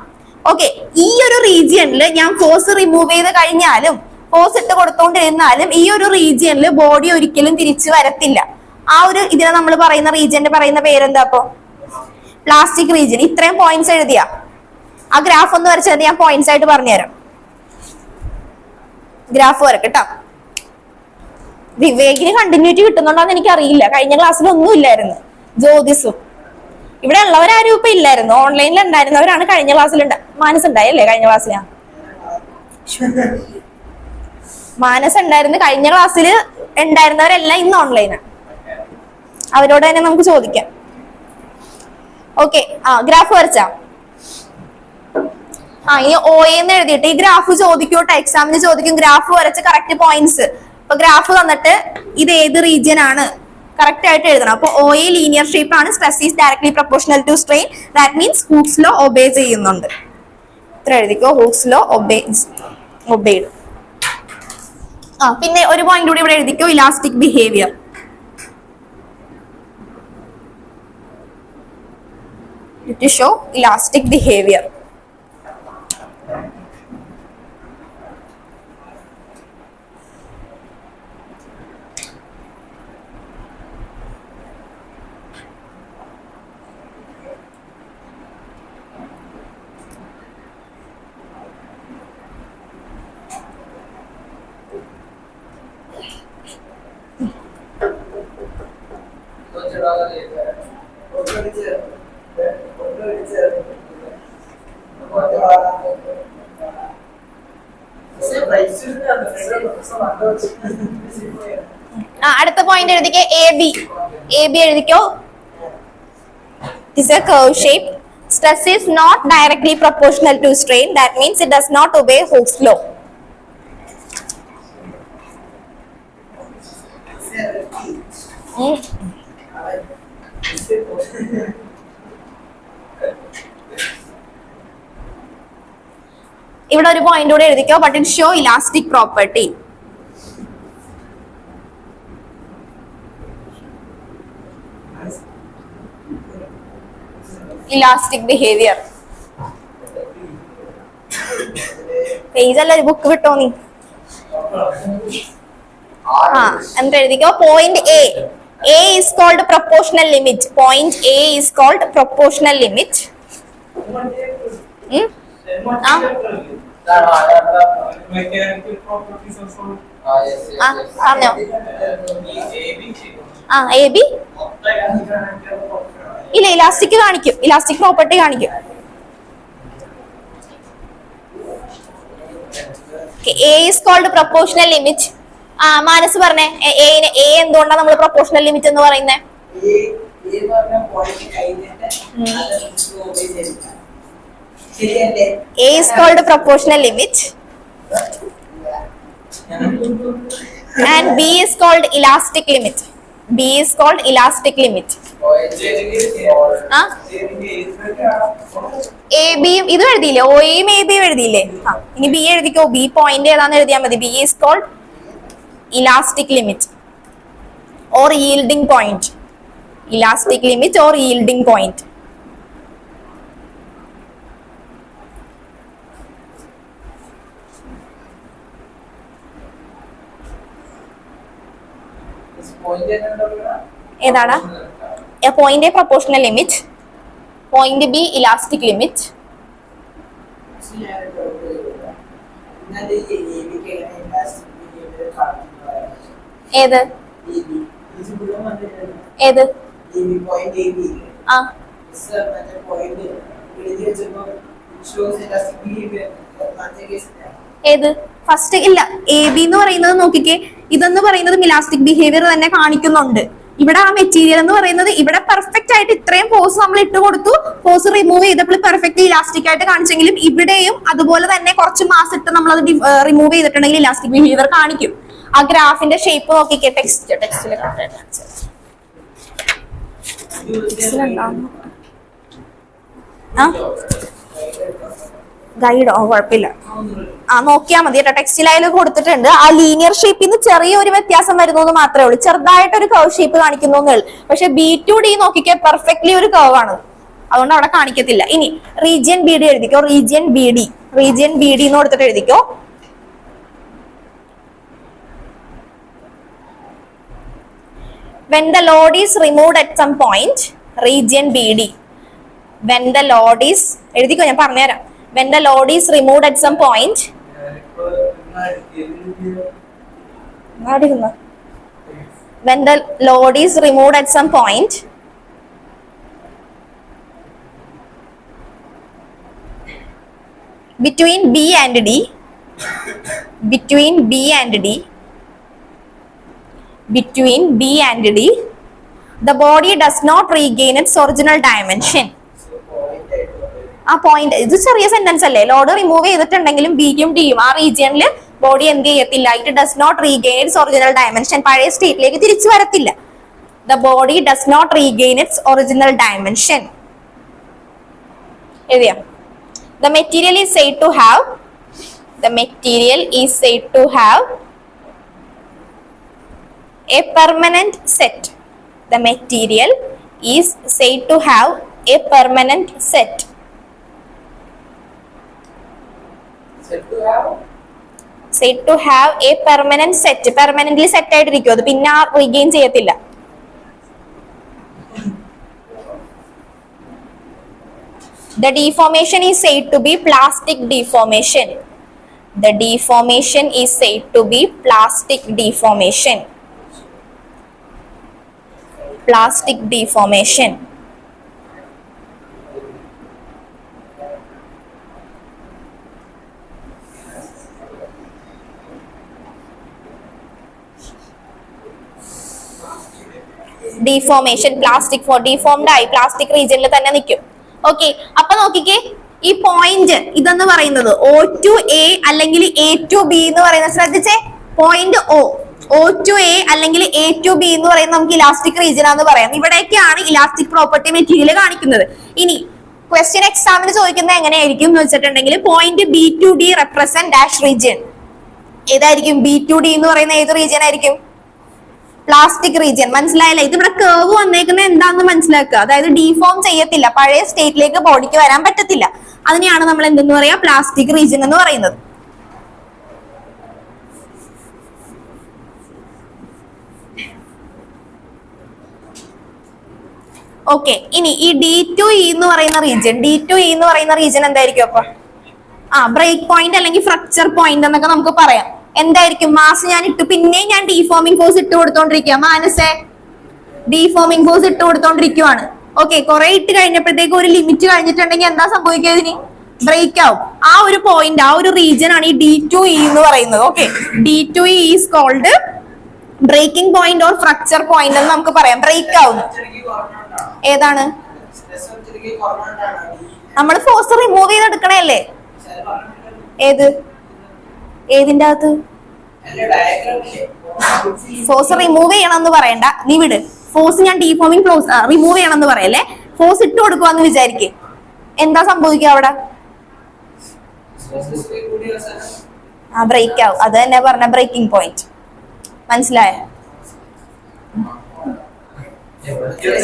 ഓക്കെ, ഈ ഒരു റീജിയനിൽ ഞാൻ ഫോഴ്സ് റിമൂവ് ചെയ്ത് കഴിഞ്ഞാലും ഫോഴ്സ് ഇട്ട് കൊടുത്തോണ്ടിരുന്നാലും ഈ ഒരു റീജിയനിൽ ബോഡി ഒരിക്കലും തിരിച്ചു വരത്തില്ല. ആ ഒരു ഇതിനെ നമ്മൾ പറയുന്ന റീജിയന്റെ പറയുന്ന പേരെന്താ? അപ്പോ പ്ലാസ്റ്റിക് റീജിയൻ. ഇത്രയും പോയിന്റ്സ് എഴുതിയാ ആ ഗ്രാഫ് ഒന്ന് വരച്ചത് ഞാൻ പോയിന്റ്സ് ആയിട്ട് പറഞ്ഞുതരാം. ഗ്രാഫ് വരക്കട്ടോ. വിവേകിന് കണ്ടിന്യൂറ്റി കിട്ടുന്നുണ്ടോന്ന് എനിക്ക് അറിയില്ല, കഴിഞ്ഞ ക്ലാസ്സിൽ ഒന്നും ഇല്ലായിരുന്നു. ജ്യോതിസും ഇവിടെ ഉള്ളവരാരും ഇപ്പൊ ഇല്ലായിരുന്നു, ഓൺലൈനിൽ ഉണ്ടായിരുന്നവരാണ് കഴിഞ്ഞ ക്ലാസ്സിൽ മാനസ് ഉണ്ടായല്ലേ കഴിഞ്ഞ ക്ലാസ്സിൽ? മാനസ് ഉണ്ടായിരുന്നു, കഴിഞ്ഞ ക്ലാസ്സിൽ ഉണ്ടായിരുന്നവരെല്ലാം ഇന്ന് ഓൺലൈനാണ്. അവരോട് തന്നെ നമുക്ക് ചോദിക്കാം. ഓക്കെ, ഗ്രാഫ് വരച്ചാ ഇനി ഒ എന്ന് എഴുതിയിട്ട് ഈ ഗ്രാഫ് ചോദിക്കൂട്ടോ, എക്സാമിന് ചോദിക്കും. ഗ്രാഫ് വരച്ച് കറക്റ്റ് പോയിന്റ്സ്. അപ്പൊ ഗ്രാഫ് തന്നിട്ട് ഇത് ഏത് റീജിയൻ ആണ് കറക്റ്റ് ആയിട്ട് എഴുതണം. അപ്പൊ ഒ എ ലീനിയർ ഷേപ്പ് ആണ്, stress is directly proportional to strain, that means Hooke's law obey ചെയ്യുന്നുണ്ട്. ഇത്ര എഴുതിക്കോ, ഹൂക്സ് ലോ ഒബേഡ്. പിന്നെ ഒരു പോയിന്റ് കൂടി ഇവിടെ എഴുതിക്കോ, elastic behaviour. To show elastic behavior. അടുത്ത പോയിന്റ് എഴുതിക്കേ, എ ബി. എ ബി എഴുതിക്കോ. It is a curve shape. Stress is not directly proportional to strain. That means it does not obey Hooke's law. ഇവിടെ ഒരു പോയിന്റ് കൂടെ എഴുതിക്കോ, but it show elastic property. Elastic behavior. പേജല്ല, ഒരു ബുക്ക് വിട്ടോ നീ. എന്നിട്ട് എഴുതിക്കോ point A. A is called proportional limit. Point A is called proportional limit. A B ഇല്ല, ഇലാസ്റ്റിക് കാണിക്കും, ഇലാസ്റ്റിക് പ്രോപ്പർട്ടി കാണിക്കും. A is called proportional limit. Manas പറഞ്ഞേ, എ എന്തുകൊണ്ടാണ് നമ്മൾ പ്രൊപ്പോർഷണൽ ലിമിറ്റ് എന്ന് പറയുന്നത്? A is called proportional limit and B is called elastic limit. B is called elastic limit. A ബിയും ഇതും എഴുതിയില്ലേ, ഒയും എ ബിയും എഴുതിയില്ലേ? ഇനി ബി എഴുതിക്കോ. ബി പോയിന്റ് ഏതാന്ന് എഴുതിയാൽ മതി. B is called elastic limit or yielding point. Elastic limit or yielding point. ഏതാണ്? Point A proportional limit, point B elastic limit. ഏത് ഏത് ആ ഏത് ഫസ്റ്റ് ഇല്ല. എ ബി എന്ന് പറയുന്നത് നോക്കിക്കേ, ഇതെന്ന് പറയുന്നത് ഇലാസ്റ്റിക് ബിഹേവിയർ തന്നെ കാണിക്കുന്നുണ്ട്. ഇവിടെ ആ മെറ്റീരിയൽ എന്ന് പറയുന്നത് ഇവിടെ പെർഫെക്റ്റ് ആയിട്ട് ഇത്രയും ഫോഴ്സ് നമ്മൾ ഇട്ട് കൊടുത്തു, ഫോഴ്സ് റിമൂവ് ചെയ്തപ്പോൾ പെർഫെക്റ്റ് ഇലാസ്റ്റിക് ആയിട്ട് കാണിച്ചെങ്കിലും ഇവിടെയും അതുപോലെ തന്നെ കുറച്ച് മാസ് ഇട്ട് നമ്മൾ അത് റിമൂവ് ചെയ്തിട്ടുണ്ടെങ്കിൽ ഇലാസ്റ്റിക് ബിഹേവിയർ കാണിക്കും. ആ ഗ്രാഫിന്റെ ഷേപ്പ് നോക്കിക്കേ. ടെക്സ്റ്റിൽ ഗൈഡോ കുഴപ്പമില്ല, നോക്കിയാൽ മതി കേട്ടോ. ടെക്സ്റ്റിലായാലും കൊടുത്തിട്ടുണ്ട്. ആ ലീനിയർ ഷേപ്പിൽ നിന്ന് ചെറിയൊരു വ്യത്യാസം വരുന്നു മാത്രമേ ഉള്ളൂ, ചെറുതായിട്ട് ഒരു കർവ് ഷേപ്പ് കാണിക്കുന്നു. പക്ഷെ B2D നോക്കിക്കേ, പെർഫെക്റ്റ്ലി ഒരു കർവ് ആണ്, അതുകൊണ്ട് അവിടെ കാണിക്കത്തില്ല. ഇനി റീജിയൻ BD എഴുതിക്കോ. റീജിയൻ BD എന്ന് കൊടുത്തിട്ട് എഴുതിക്കോ. When the load is removed at some point, region BD. When the load is, എഴുതിക്കോ, ഞാൻ പറഞ്ഞുതരാം. When the load is removed at some point, when the load is removed at some point, between B and D, between B and D, the body does not regain its original dimension. ആ പോയിന്റ്, ഇത് ചെറിയ സെന്റൻസ് അല്ലേ? ലോഡ് റിമൂവ് ചെയ്തിട്ടുണ്ടെങ്കിലും ബിയും ഡിയും ആ റീജിയനിൽ ബോഡി എന്ത് ചെയ്യത്തില്ല? It does not regain its original dimension, പഴയ സ്റ്റേറ്റിലേക്ക് തിരിച്ചു വരത്തില്ല. The body does not regain its original dimension. എഴുതിയാ? The material is said to have, the material is said to have a permanent set. The material is said to have a permanent set. Said to have a permanent set. Permanently set ആയിട്ടിരിക്കും, അത് പിന്നെ റീഗെയിൻ ചെയ്യത്തില്ല. The deformation is said to be plastic deformation. The deformation is said to be plastic deformation. Plastic deformation. Deformation, plastic for deformed ആയി plastic region തന്നെ നിൽക്കും. ഓക്കെ, അപ്പൊ നോക്കിക്കേ, ഈ പോയിന്റ് ഇതെന്ന് പറയുന്നത് O2A അല്ലെങ്കിൽ A2B എന്ന് പറയുന്നത് ശ്രദ്ധിച്ചേ. പോയിന്റ് O2A അല്ലെങ്കിൽ A2B എന്ന് പറയുന്നത് നമുക്ക് ഇലാസ്റ്റിക് റീജിയൻ ആണെന്ന് പറയാം. ഇവിടേക്കാണ് ഇലാസ്റ്റിക് പ്രോപ്പർട്ടി മെറ്റീരിയൽ കാണിക്കുന്നത്. ഇനി ക്വസ്റ്റ്യൻ എക്സാമിന് ചോദിക്കുന്നത് എങ്ങനെയായിരിക്കും എന്ന് വെച്ചിട്ടുണ്ടെങ്കിൽ point B2D represent dash region. ഏതായിരിക്കും? B2D എന്ന് പറയുന്ന ഏത് റീജിയൻ ആയിരിക്കും? Plastic region. മനസ്സിലായില്ലേ? ഇത് ഇവിടെ കേർവ് വന്നേക്കുന്നത് എന്താണെന്ന് മനസ്സിലാക്കുക. അതായത് ഡീഫോം ചെയ്യത്തില്ല, പഴയ സ്റ്റേറ്റിലേക്ക് ബോഡിക്ക് വരാൻ പറ്റത്തില്ല. അതിനെയാണ് നമ്മൾ എന്തെന്ന് പറയാ? പ്ലാസ്റ്റിക് റീജിയൻ എന്ന് പറയുന്നത്. ഓക്കെ, ഇനി ഈ D2E എന്ന് പറയുന്ന റീജിയൻ എന്തായിരിക്കും? അപ്പൊ ബ്രേക്ക് പോയിന്റ് അല്ലെങ്കിൽ ഫ്രക്ചർ പോയിന്റ് എന്നൊക്കെ നമുക്ക് പറയാം. എന്തായിരിക്കും? മാസ് ഞാൻ ഇട്ടു, പിന്നെയും ഞാൻ ഡീഫോമിംഗ് ഫോഴ്സ് ഇട്ട് കൊടുത്തോണ്ടിരിക്കുക. മാനസേ, ഡീഫോമിംഗ് ഫോഴ്സ് ഇട്ട് കൊടുത്തോണ്ടിരിക്കുവാണ്. ഓക്കെ, കുറെ ഇട്ട് കഴിഞ്ഞപ്പോഴത്തേക്ക് ഒരു ലിമിറ്റ് കഴിഞ്ഞിട്ടുണ്ടെങ്കിൽ എന്താ സംഭവിക്കുക? ഇതിന് ബ്രേക്ക് ആവും. ആ ഒരു പോയിന്റ്, ആ ഒരു റീജിയൻ ആണ് ഈ D2E എന്ന് പറയുന്നത്. Okay, D2E is cold breaking point or fracture point എന്ന് നമുക്ക് പറയാം. ബ്രേക്ക് ആവുന്നു. ഏതാണ്? നമ്മൾ ഫോഴ്സ് റിമൂവ് ചെയ്തെടുക്കണല്ലേ? ഏതിന്റെ അകത്ത്? ഫോഴ്സ് റിമൂവ് ചെയ്യണമെന്ന് പറയണ്ട, നീ വിട്. ഫോഴ്സ് ഞാൻ ഡീഫോമിങ് ക്ലോസ് റിമൂവ് ചെയ്യണമെന്ന് പറയല്ലേ, ഫോഴ്സ് ഇട്ട് കൊടുക്കുവാന്ന് വിചാരിക്കേ, എന്താ സംഭവിക്കുക അവിടെ? ബ്രേക്ക് ആവും. അത് തന്നെ പറഞ്ഞ ബ്രേക്കിംഗ് പോയിന്റ്. മനസ്സിലായോ?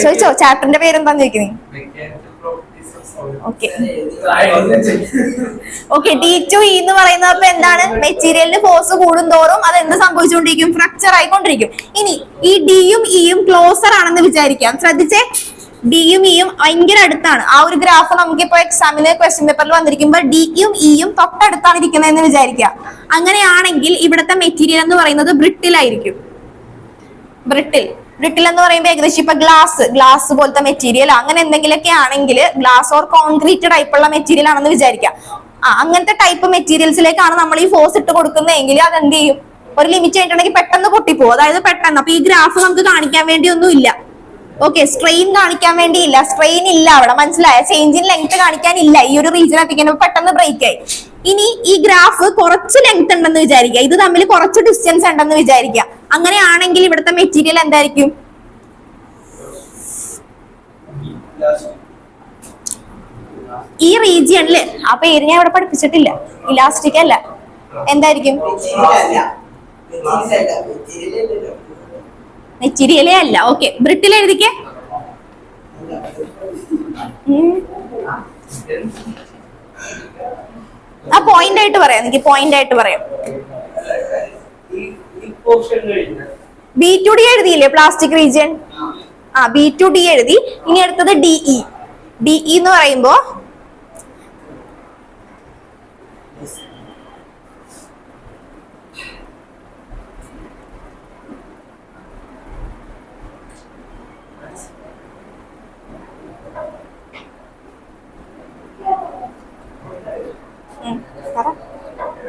ചോദിച്ചോ, ചാപ്റ്ററിന്റെ പേരെന്താന്ന് ചോദിക്കുന്നേ? ഓക്കെ D2E എന്ന് പറയുന്നത് അപ്പൊ എന്താണ്? മെറ്റീരിയലിന് ഫോഴ്സ് കൂടുന്തോറും അത് എന്ത് സംഭവിച്ചുകൊണ്ടിരിക്കും? ഫ്രാക്ചർ ആയിക്കൊണ്ടിരിക്കും. ഇനി ഈ ഡിയും ഇയും ക്ലോസർ ആണെന്ന് വിചാരിക്കാം. ശ്രദ്ധിച്ചേ, ഡിയും ഇയും ഭയങ്കര അടുത്താണ്. ആ ഒരു ഗ്രാഫ് നമുക്കിപ്പോ എക്സാമിന് ക്വസ്റ്റ്യൻ പേപ്പറിൽ വന്നിരിക്കുമ്പോൾ ഡിയും ഇയും തൊട്ടടുത്താണ് ഇരിക്കുന്നതെന്ന് വിചാരിക്കുക. അങ്ങനെയാണെങ്കിൽ ഇവിടുത്തെ മെറ്റീരിയൽ എന്ന് പറയുന്നത് ബ്രിട്ടിൽ ആയിരിക്കും. ബ്രിട്ടിൽ എന്ന് പറയുമ്പോൾ ഏകദേശം ഇപ്പൊ ഗ്ലാസ് പോലത്തെ മെറ്റീരിയൽ അങ്ങനെ എന്തെങ്കിലുമൊക്കെ ആണെങ്കിൽ, ഗ്ലാസ് ഓർ കോൺക്രീറ്റ് ടൈപ്പുള്ള മെറ്റീരിയൽ ആണെന്ന് വിചാരിക്കാം. അങ്ങനത്തെ ടൈപ്പ് മെറ്റീരിയൽസിലേക്കാണ് നമ്മൾ ഈ ഫോഴ്സ് ഇട്ട് കൊടുക്കുന്നതെങ്കിൽ അത് എന്ത് ചെയ്യും? ഒരു ലിമിറ്റ് കഴിഞ്ഞിട്ടുണ്ടെങ്കിൽ പെട്ടെന്ന് പൊട്ടിപ്പോകും. അതായത് പെട്ടെന്ന്. അപ്പൊ ഈ ഗ്രാഫ് നമുക്ക് കാണിക്കാൻ വേണ്ടി ഒന്നും ഇല്ല. ഓക്കെ, സ്ട്രെയിൻ കാണിക്കാൻ വേണ്ടിയില്ല, സ്ട്രെയിൻ ഇല്ല അവിടെ. മനസ്സിലായ? ചേഞ്ച് ഇൻ ലെങ്ത് കാണിക്കാനില്ല. ഈ ഒരു റീജിയൻ എത്തിക്കുമ്പോൾ പെട്ടെന്ന് ബ്രേക്ക് ആയി. ഇനി ഈ ഗ്രാഫ് കുറച്ച് ലെങ്ത് ഉണ്ടെന്ന് വിചാരിക്കുക, ഇത് തമ്മിൽ കുറച്ച് ഡിസ്റ്റൻസ് ഉണ്ടെന്ന് വിചാരിക്കുക. അങ്ങനെയാണെങ്കിൽ ഇവിടുത്തെ മെറ്റീരിയൽ എന്തായിരിക്കും? ഈ റീജിയണില്, ആ പേര് ഞാൻ ഇവിടെ പഠിപ്പിച്ചിട്ടില്ല, ഇലാസ്റ്റിക് അല്ല, എന്തായിരിക്കും? മെറ്റീരിയലേ അല്ല. ഓക്കെ, ബ്രിട്ടിൽ എഴുതിക്കേ. ആ പോയിന്റ് ആയിട്ട് പറയാം, എനിക്ക് പോയിന്റ് ആയിട്ട് പറയാം. B2D എഴുതിയില്ലേ plastic region? B2D എഴുതി. ഇനി അടുത്തത് DE. DE എന്ന് പറയുമ്പോ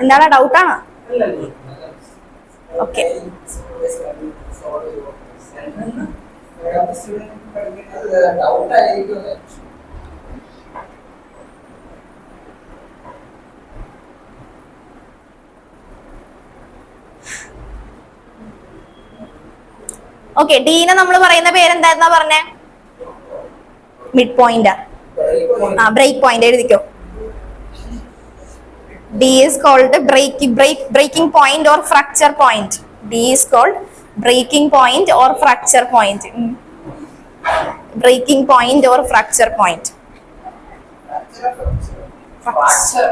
എന്താണ്, ഡൗട്ടാണോ? Okay, okay. ഡീനെ നമ്മൾ പറയുന്ന പേരെന്തായിരുന്നാ പറഞ്ഞേ? Mid point. ബ്രേക്ക് പോയിന്റ് എഴുതിക്കോ. D is called breaking point or fracture point. D is called breaking point or fracture point. Breaking point or fracture point. Fracture.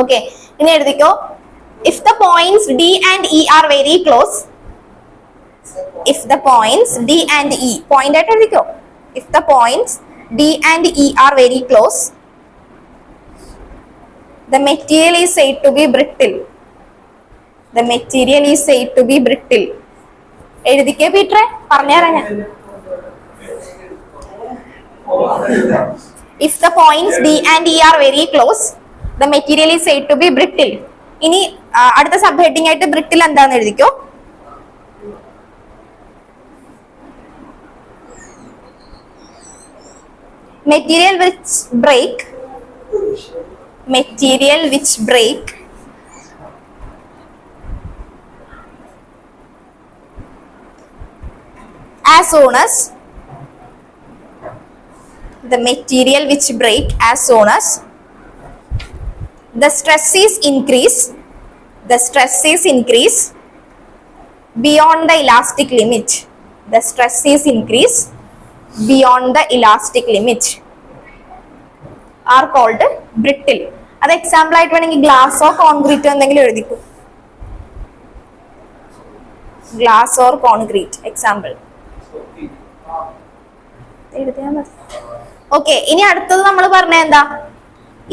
Okay, ഇനി എഴുതിക്കോ. If the points D and E are very close, if the points D and E, point ആയിട്ട് എഴുതിക്കോ. If the points D and E are very close, the material is said to be brittle. The material is said to be brittle. എഴുതിക്കേ പീറ്ററെ, പറഞ്ഞുതരാം ഞാൻ. If the points D and E are very close, the material is said to be brittle. ഇനി അടുത്ത സബ് ഹെഡിങ് ആയിട്ട് ബ്രിട്ടിൽ എന്താന്ന് എഴുതിക്കോ. Material which break as soon as the material which break as soon as the stress is increase beyond the elastic limit. The stress is increase beyond the elastic limit are called brittle. അത് എക്സാമ്പിൾ ആയിട്ട് വേണമെങ്കിൽ ഗ്ലാസോ കോൺക്രീറ്റോ എന്തെങ്കിലും എഴുതിക്കോ. ഗ്ലാസ് ഓർ കോൺക്രീറ്റ് എക്സാമ്പിൾ എഴുതിയാൽ മതി. ഓക്കെ, ഇനി അടുത്തത് നമ്മൾ പറഞ്ഞ എന്താ?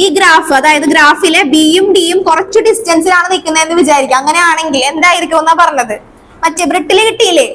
ഈ ഗ്രാഫ്, അതായത് ഗ്രാഫിലെ ബിയും ഡിയും കുറച്ച് ഡിസ്റ്റൻസിലാണ് നിൽക്കുന്നതെന്ന് വിചാരിക്കുക. അങ്ങനെയാണെങ്കിൽ എന്തായിരിക്കും എന്നാ പറഞ്ഞത്? മറ്റേ ബ്രിട്ടില് കിട്ടിയില്ലേ?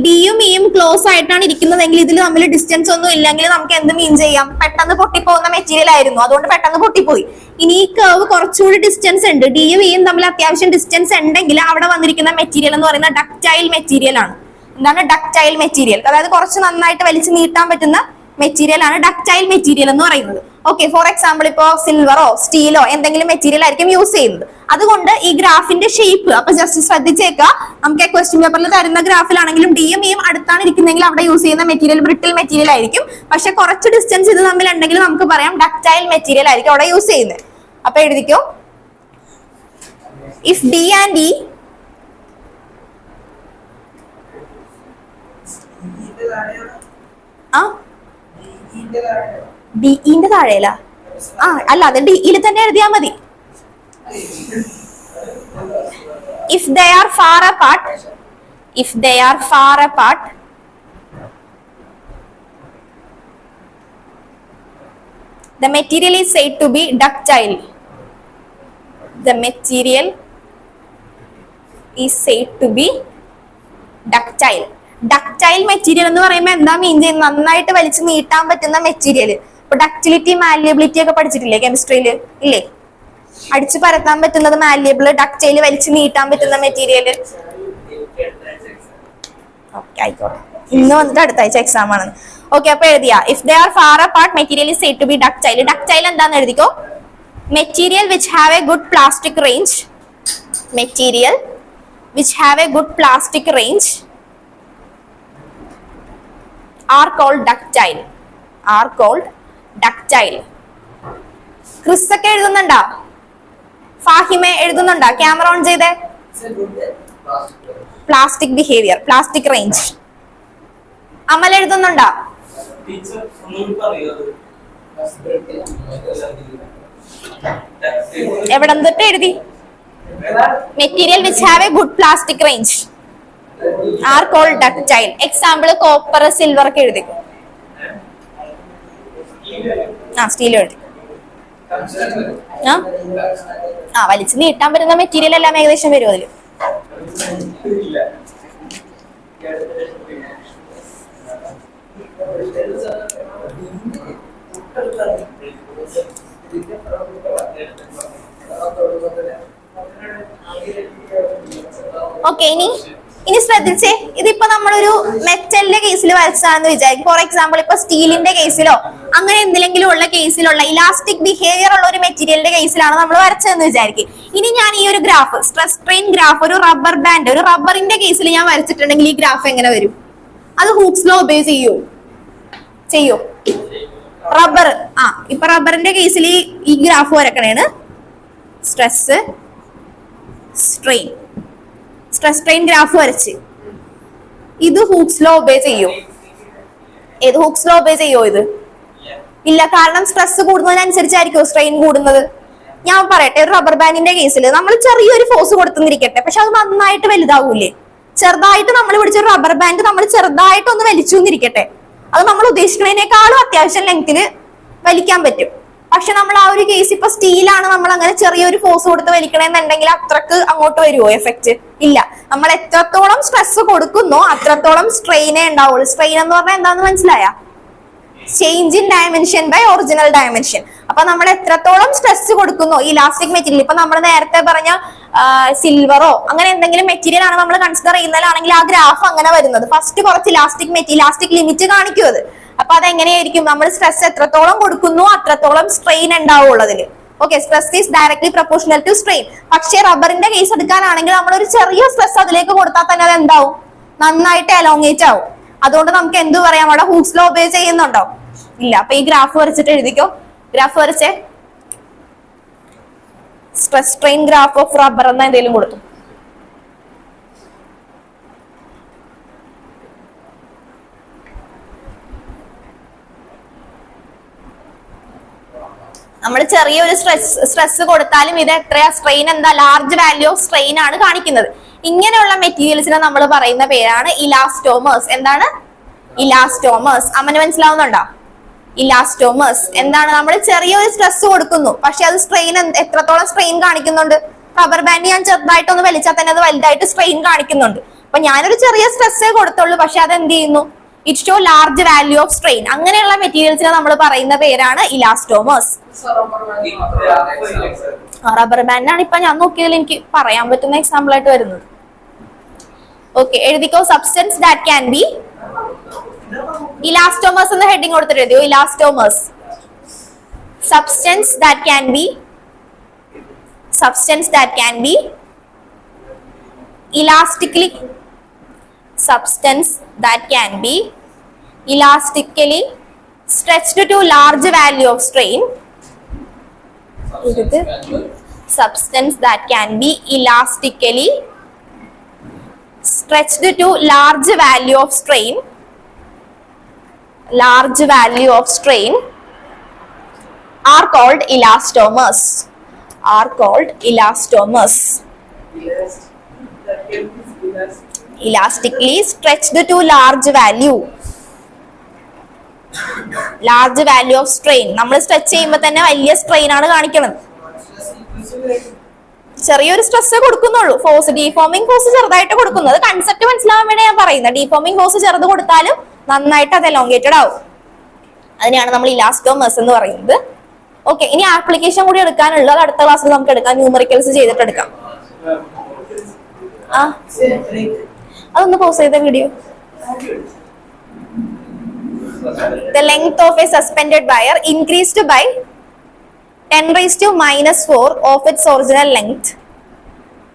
ബിയും ഇയും ക്ലോസ് ആയിട്ടാണ് ഇരിക്കുന്നതെങ്കിൽ ഇതിൽ തമ്മിൽ ഡിസ്റ്റൻസ് ഒന്നും ഇല്ലെങ്കിൽ നമുക്ക് എന്ത് മീൻ ചെയ്യാം? പെട്ടെന്ന് പൊട്ടിപ്പോകുന്ന മെറ്റീരിയൽ ആയിരുന്നു, അതുകൊണ്ട് പെട്ടെന്ന് പൊട്ടിപ്പോയി. ഇനി ഈ കർവ് കുറച്ചുകൂടി ഡിസ്റ്റൻസ് ഉണ്ട്, ഡിയും ഇയും തമ്മിൽ അത്യാവശ്യം ഡിസ്റ്റൻസ് ഉണ്ടെങ്കിൽ അവിടെ വന്നിരിക്കുന്ന മെറ്റീരിയൽ എന്ന് പറയുന്നത് ഡക്റ്റൈൽ മെറ്റീരിയൽ ആണ്. എന്താണ് ഡക്റ്റൈൽ മെറ്റീരിയൽ, അതായത് കുറച്ച് നന്നായിട്ട് വലിച്ചു നീട്ടാൻ പറ്റുന്ന മെറ്റീരിയൽ ആണ് ഡക്റ്റൈൽ മെറ്റീരിയൽ എന്ന് പറയുന്നത്. ഓക്കെ, ഫോർ എക്സാമ്പിൾ ഇപ്പോ സിൽവറോ സ്റ്റീലോ എന്തെങ്കിലും മെറ്റീരിയൽ ആയിരിക്കും യൂസ് ചെയ്യുന്നത്. അതുകൊണ്ട് ഈ ഗ്രാഫിന്റെ ഷേപ്പ് അപ്പൊ ജസ്റ്റ് ശ്രദ്ധിച്ചേക്കുക, നമുക്ക് ക്വസ്റ്റ്യൻ പേപ്പറിൽ തരുന്ന ഗ്രാഫിലാണെങ്കിലും ഡിയും ഇയും അടുത്താണ് ഇരിക്കുന്നെങ്കിൽ അവിടെ യൂസ് ചെയ്യുന്ന മെറ്റീരിയൽ ബ്രിട്ടിൽ മെറ്റീരിയൽ ആയിരിക്കും. പക്ഷെ കുറച്ച് ഡിസ്റ്റൻസ് ഇത് തമ്മിലുണ്ടെങ്കിൽ നമുക്ക് പറയാം ഡക്റ്റൈൽ മെറ്റീരിയൽ ആയിരിക്കും അവിടെ യൂസ് ചെയ്യുന്നത്. അപ്പൊ എഴുതിക്കോ, ഇഫ് ഡി ആൻഡ് ഇ ഡിഇന്റെ താഴെയല്ല, അല്ല അത് ഡിയിൽ തന്നെ എഴുതിയാ മതി. If they are far apart, if they are far apart the material is said to be ductile, the material is said to be ductile. Ductile material എന്ന് പറയുമ്പോൾ എന്താ മീൻ ചെയ്യുന്നത്? നന്നായിട്ട് വലിച്ചു നീട്ടാൻ പറ്റുന്ന മെറ്റീരിയൽ. ഇപ്പൊ ഡക്റ്റിലിറ്റി മാലിയബിലിറ്റി ഒക്കെ പഠിച്ചിട്ടില്ലേ കെമിസ്ട്രിയിൽ? ഇല്ലേ? അടിച്ചു പരത്താൻ പറ്റുന്നത് മാലിയബിൾ, ഡക്റ്റൈൽ വലിച്ചു നീട്ടാൻ പറ്റുന്ന മെറ്റീരിയൽ. ഓക്കെ ആയിക്കോട്ടെ, ഇന്ന് വന്നിട്ട് അടുത്ത ആഴ്ച എക്സാം ആണ്. ഓക്കെ, അപ്പൊ എഴുതിയാ if they are far apart material is said to be ductile. Ductile എന്താന്ന് എഴുതിക്കോ, material which have a good plastic range, material which have a good plastic range are called ductile, are called ductile. Chris ഒക്കെ എഴുതുന്നുണ്ടോ? ഫാഹിമെ എഴുതുന്നുണ്ടോ? ക്യാമറ ഓൺ ചെയ്തേ. Plastic behaviour, plastic range. Amal എഴുതുന്നുണ്ടോ? എവിടെ തൊട്ട് എഴുതി? Material which have a good plastic range are called ductile. Example copper, silver ഒക്കെ എഴുതിക്കും. സ്റ്റീൽ എഴുതി. വലിച്ചു നീട്ടാൻ പറ്റുന്ന മെറ്റീരിയൽ എല്ലാം ഏകദേശം വരും അതില്. ഓക്കെ, ഇനി ശ്രദ്ധിച്ചേ, ഇതിപ്പോ നമ്മളൊരു മെറ്റലിന്റെ കേസിൽ വരച്ചാന്ന് വിചാരിക്കും. ഫോർ എക്സാമ്പിൾ ഇപ്പൊ സ്റ്റീലിന്റെ കേസിലോ അങ്ങനെ എന്തെങ്കിലും ഉള്ള കേസിലുള്ള ഇലാസ്റ്റിക് ബിഹേവിയർ ഉള്ള ഒരു മെറ്റീരിയലിന്റെ കേസിലാണ് നമ്മൾ വരച്ചതെന്ന് വിചാരിക്കും. ഇനി ഞാൻ ഈ ഒരു ഗ്രാഫ്, സ്ട്രെസ് സ്ട്രെയിൻ ഗ്രാഫ്, ഒരു റബ്ബർ ബാൻഡ്, ഒരു റബ്ബറിന്റെ കേസിൽ ഞാൻ വരച്ചിട്ടുണ്ടെങ്കിൽ ഈ ഗ്രാഫ് എങ്ങനെ വരും? അത് ഹൂക്സ് ലോ ഒബേ ചെയ്യോ? റബ്ബർ, ഇപ്പൊ റബ്ബറിന്റെ കേസിൽ ഈ ഗ്രാഫ് വരക്കണേണ് stress strain, stress strain graph വരച്ച്. ഇത് ഹൂക്സ് ലോ ഒബേ ചെയ്യോ? ഏത് ഹൂക്സ് ലോ ഒബേ ചെയ്യോ? ഇത് ഇല്ല, കാരണം സ്ട്രെസ് കൂടുന്നതിനനുസരിച്ചായിരിക്കും സ്ട്രെയിൻ കൂടുന്നത്. ഞാൻ പറയട്ടെ, ഒരു റബ്ബർ ബാൻഡിന്റെ കേസിൽ നമ്മൾ ചെറിയൊരു ഫോഴ്സ് കൊടുത്തുന്നിരിക്കട്ടെ, പക്ഷെ അത് നന്നായിട്ട് വലുതാവൂലേ? ചെറുതായിട്ട് നമ്മൾ പിടിച്ചൊരു റബ്ബർ ബാൻഡ് നമ്മൾ ചെറുതായിട്ടൊന്ന് വലിച്ചു എന്നിരിക്കട്ടെ, അത് നമ്മൾ ഉദ്ദേശിക്കുന്നതിനേക്കാളും അത്യാവശ്യം ലെങ്തിൽ വലിക്കാൻ പറ്റും. പക്ഷെ നമ്മൾ ആ ഒരു കേസ് ഇപ്പൊ സ്റ്റീലാണ്, നമ്മൾ അങ്ങനെ ചെറിയൊരു ഫോഴ്സ് കൊടുത്ത് വലിക്കണമെന്നുണ്ടെങ്കിൽ അത്രക്ക് അങ്ങോട്ട് വരുമോ എഫക്റ്റ്? ഇല്ല. നമ്മൾ എത്രത്തോളം സ്ട്രെസ് കൊടുക്കുന്നോ അത്രത്തോളം സ്ട്രെയിനേ ഉണ്ടാവുള്ളൂ. സ്ട്രെയിൻ എന്ന് പറഞ്ഞാൽ എന്താന്ന് മനസ്സിലായ? Change in dimension by original dimension. അപ്പൊ നമ്മൾ എത്രത്തോളം സ്ട്രെസ് കൊടുക്കുന്നോ ഇലാസ്റ്റിക് മെറ്റീരിയൽ, ഇപ്പൊ നമ്മൾ നേരത്തെ പറഞ്ഞ സിൽവറോ അങ്ങനെ എന്തെങ്കിലും മെറ്റീരിയൽ ആണ് നമ്മൾ കൺസിഡർ ചെയ്യുന്നതാണെങ്കിൽ ആ ഗ്രാഫ് അങ്ങനെ വരുന്നത്. ഫസ്റ്റ് കുറച്ച് ഇലാസ്റ്റിക് ലിമിറ്റ് കാണിക്കും അത്. അപ്പൊ അതെങ്ങനെയായിരിക്കും? നമ്മൾ സ്ട്രെസ് എത്രത്തോളം കൊടുക്കുന്നു അത്രത്തോളം സ്ട്രെയിൻ ഉണ്ടാവുള്ളൂ അതില്. Okay, stress is directly proportional to strain. പക്ഷേ റബ്ബറിന്റെ കേസ് എടുക്കാനാണെങ്കിൽ നമ്മൾ ഒരു ചെറിയ സ്ട്രെസ് അതിലേക്ക് കൊടുത്താൽ തന്നെ അത് എന്താവും? നന്നായിട്ട് എലോങ്ങേറ്റ് ആവും. അതുകൊണ്ട് നമുക്ക് എന്ത് പറയാം? അവിടെ ഹൂക്സ് ലോ ഒബേ ചെയ്യുന്നുണ്ടോ? ഇല്ല. അപ്പൊ ഈ ഗ്രാഫ് വരച്ചിട്ട് എഴുതിക്കോ. ഗ്രാഫ് വരച്ചേ, stress strain graph of rubber എന്ന എന്തെങ്കിലും കൊടുത്തു. നമ്മൾ ചെറിയൊരു സ്ട്രെസ് കൊടുത്താലും ഇത് എത്രയാ സ്ട്രെയിൻ, എന്താ ലാർജ് വാല്യൂ ഓഫ് സ്ട്രെയിൻ ആണ് കാണിക്കുന്നത്. ഇങ്ങനെയുള്ള മെറ്റീരിയൽസിനെ നമ്മൾ പറയുന്ന പേരാണ് ഇലാസ്റ്റോമേഴ്സ്. എന്താണ്? ഇലാസ്റ്റോമേഴ്സ്. അമ്മന് മനസ്സിലാവുന്നുണ്ടോ? ഇലാസ്റ്റോമേഴ്സ് എന്താണ്? നമ്മൾ ചെറിയൊരു സ്ട്രെസ് കൊടുക്കുന്നു, പക്ഷെ അത് സ്ട്രെയിൻ എത്രത്തോളം സ്ട്രെയിൻ കാണിക്കുന്നുണ്ട്? റബ്ബർ ബാൻഡ് ഞാൻ ചെറുതായിട്ടൊന്ന് വലിച്ചാൽ തന്നെ അത് വലുതായിട്ട് സ്ട്രെയിൻ കാണിക്കുന്നുണ്ട്. അപ്പൊ ഞാനൊരു ചെറിയ സ്ട്രെസ്സേ കൊടുത്തുള്ളൂ, പക്ഷെ അത് എന്ത് ചെയ്യുന്നു? It show large value of strain. അങ്ങനെയുള്ള മെറ്റീരിയൽസിനെ നമ്മൾ പറയുന്ന പേരാണ് ഇലാസ്റ്റോമേഴ്സ്. റബ്ബർ ബാൻഡാണ് ഇപ്പൊ ഞാൻ നോക്കിയതിൽ എനിക്ക് പറയാൻ പറ്റുന്ന എക്സാമ്പിൾ ആയിട്ട് വരുന്നത്. ഓക്കെ, എഴുതിക്കോ. Substance that can be elastomers എന്ന ഹെഡിങ് കൊടുത്തിട്ട് എഴുതിയോ. Elastomers, substance that can be elastically stretched to large value of strain. Substance that can be elastically stretched to large value of strain are called elastomers. Elastically stretched to large value of strain. നമ്മൾ സ്ട്രെച്ച് ചെയ്യുമ്പോൾ തന്നെ വലിയ സ്ട്രെയിൻ ആണ് കാണിക്കുന്നത്. ചെറിയൊരു സ്ട്രെസ് കൊടുക്കുന്നുള്ളൂ. ഫോഴ്സ്, ഡീഫോമിംഗ് ഫോഴ്സ് ചെറുതായിട്ട് കൊടുക്കുന്നത്. കൺസെപ്റ്റ് മനസ്സിലാവാൻ വേണ്ടി ഞാൻ പറയുന്നത്. ഡീഫോമിംഗ് ഫോഴ്സ് ചെറുത് കൊടുത്താലും നന്നായിട്ട് അത് എലോങ്കേറ്റഡ് ആവും. അതിനെയാണ് നമ്മൾ ഇലാസ്റ്റോമേഴ്സ് എന്ന് പറയുന്നത്. ഓക്കെ, ഇനി ആപ്ലിക്കേഷൻ കൂടി എടുക്കാനുള്ളത് അടുത്ത ക്ലാസ്സിൽ നമുക്ക് എടുക്കാം. ന്യൂമറിക്കൽസ് ചെയ്തിട്ട് എടുക്കാം. അതൊന്ന് പോസ് ചെയ്ത video. The length of a suspended wire increased by 10⁻⁻⁴ of its original length.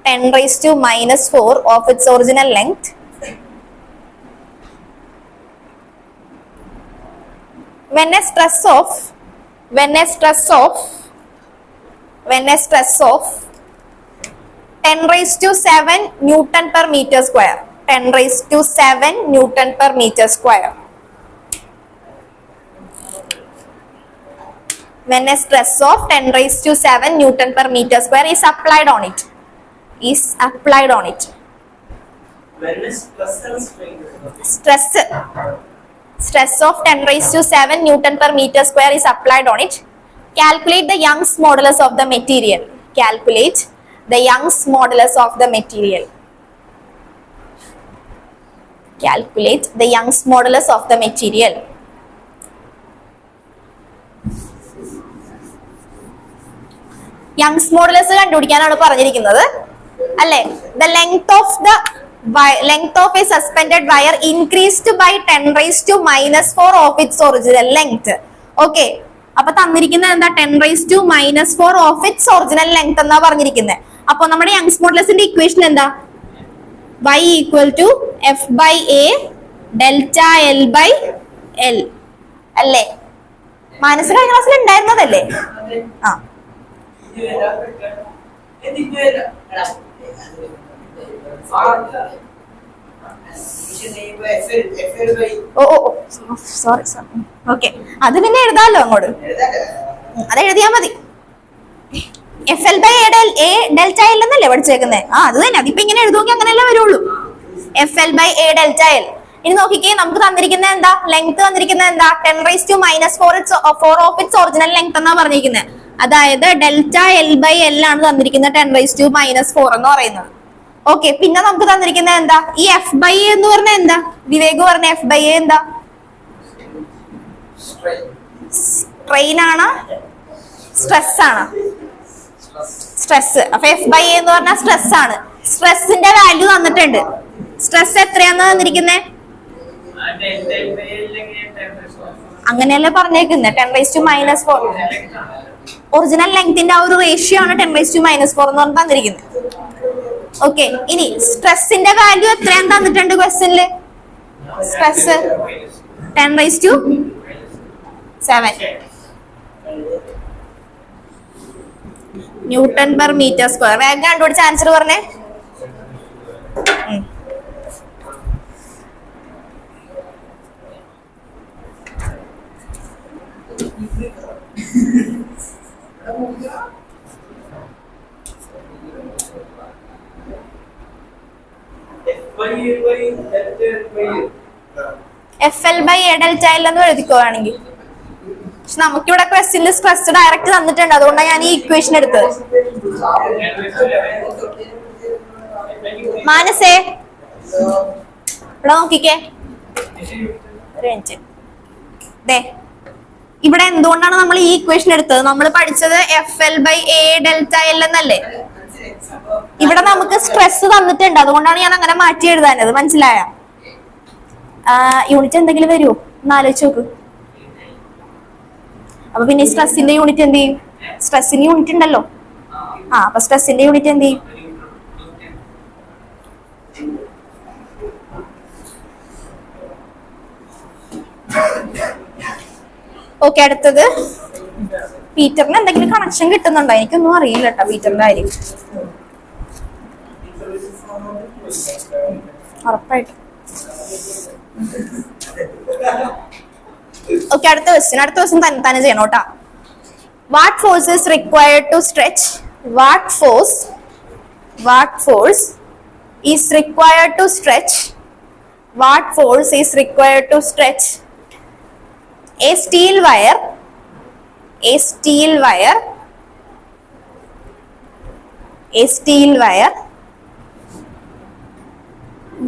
10⁻⁻⁴ of its original length when a stress of 10⁻⁷ Newton per meter square. 10⁻⁷ Newton per meter square. When a stress of 10⁻⁷ Newton per meter square is applied on it. Stress of 10⁻⁷ Newton per meter square is applied on it. Calculate the Young's modulus of the material. Young's modulus കണ്ടുപിടിക്കാനാണ് പറഞ്ഞിരിക്കുന്നത് അല്ലേ? The length of a suspended wire increased by 10⁻⁻⁴ of its original length. Okay, അപ്പൊ തന്നിരിക്കുന്നത് എന്താ? 10⁻⁻⁴ of its original length എന്നാ പറഞ്ഞിരിക്കുന്നത്. അപ്പൊ നമ്മുടെ യങ്സ് മോഡുലസിന്റെ ഇക്വേഷൻ എന്താ? Y = F/A ΔL/L അല്ലേ? മനസ്സിൽ കഴിഞ്ഞ ക്ലാസ്സിൽ ഉണ്ടായിരുന്നതല്ലേ? ആ, സോറി. ഓക്കെ, അത് പിന്നെ എഴുതാമല്ലോ അങ്ങോട്ട്. അത് എഴുതിയാ മതി. FL/A ΔL എന്നല്ലേ പഠിച്ചേക്കുന്നേ? അത് തന്നെ. അതിപ്പോ ഇങ്ങനെ എഴുതുമെങ്കിൽ അങ്ങനെയല്ലേ വരുള്ളൂ. FL/A ΔL. ഇനി നോക്കിക്കേ, നമുക്ക് തന്നിരിക്കുന്നത് എന്താ? ലെങ്ത് തന്നിരിക്കുന്നത് എന്താ? 10⁻⁻⁴ of its original length എന്നാ പറഞ്ഞിരിക്കുന്നത്. അതായത് ΔL/L ആണ് തന്നിരിക്കുന്നത് 10⁻⁻⁴ എന്ന് പറയുന്നത്. ഓക്കെ, പിന്നെ നമുക്ക് തന്നിരിക്കുന്നത് എന്താ? ഈ F/A എന്ന് പറഞ്ഞാൽ എന്താ? വിവേക് പറഞ്ഞ F/A എന്താ? സ്ട്രെയിൻ ആണ്, സ്ട്രെസ് ആണ്? സ്ട്രെസ്. അപ്പൊ F/A എന്ന് പറഞ്ഞാൽ സ്ട്രെസ് ആണ്. സ്ട്രെസ്സിന്റെ വാല്യൂ തന്നിട്ടുണ്ട്. സ്ട്രെസ് എത്രയാന്ന് തന്നിരിക്കുന്നത്? അങ്ങനെയല്ലേ പറഞ്ഞേക്കുന്നത്? 10⁻⁻⁴. ഒറിജിനൽ ലെങ്ത്തിന്റെ ആ ഒരു റേഷ്യോ ആണ് 10⁻⁻⁴ എന്ന് പറഞ്ഞ് തന്നിരിക്കുന്നത്. ഓക്കെ, ഇനി സ്ട്രെസ്സിന്റെ വാല്യൂ എത്രയാന്ന് തന്നിട്ടുണ്ട് ക്വസ്റ്റ്യനില്. Stress 10⁻⁷ newton per metre square. വേഗം കണ്ടുപിടിച്ച ആൻസർ പറഞ്ഞേ. FL/A ΔL എന്ന് എഴുതിക്കോവാണെങ്കിൽ. പക്ഷെ നമുക്കിവിടെ ക്വസ്റ്റ്യനിൽ സ്ട്രെസ് ഡയറക്റ്റ് തന്നിട്ടുണ്ട്. അതുകൊണ്ടാണ് ഞാൻ ഈ ഇക്വേഷൻ എടുത്തത്. മാനസേ, ഇവിടെ നോക്കിക്കേ. ഇവിടെ എന്തുകൊണ്ടാണ് നമ്മൾ ഈ ഇക്വേഷൻ എടുത്തത്? നമ്മൾ പഠിച്ചത് FL/A ΔL എന്നല്ലേ? ഇവിടെ നമുക്ക് സ്ട്രെസ് തന്നിട്ടുണ്ട്, അതുകൊണ്ടാണ് ഞാൻ അങ്ങനെ മാറ്റി എഴുതാനത്. മനസ്സിലായ? യൂണിറ്റ് എന്തെങ്കിലും വരുമോ ഒന്ന് ആലോചിച്ച് നോക്ക്. അപ്പൊ പിന്നെ സ്ട്രെസ്സിന്റെ യൂണിറ്റ് എന്ത് ചെയ്യും? സ്ട്രെസ്സിന് യൂണിറ്റ് ഉണ്ടല്ലോ. അപ്പൊ സ്ട്രെസ്സിന്റെ യൂണിറ്റ് എന്ത് ചെയ്യും? ഓക്കെ, അടുത്തത് പീറ്ററിന് എന്തെങ്കിലും കണക്ഷൻ കിട്ടുന്നുണ്ടോ? എനിക്കൊന്നും അറിയില്ല കേട്ടോ പീറ്ററിന്റെ കാര്യം. ഉറപ്പായിട്ടും. ഓക്കെ, അടുത്ത ക്വസ്റ്റ്യൻ തന്നെ ചെയ്യണം കേട്ടാ. What force is required to stretch? What force is required to stretch? What force is required to stretch a steel wire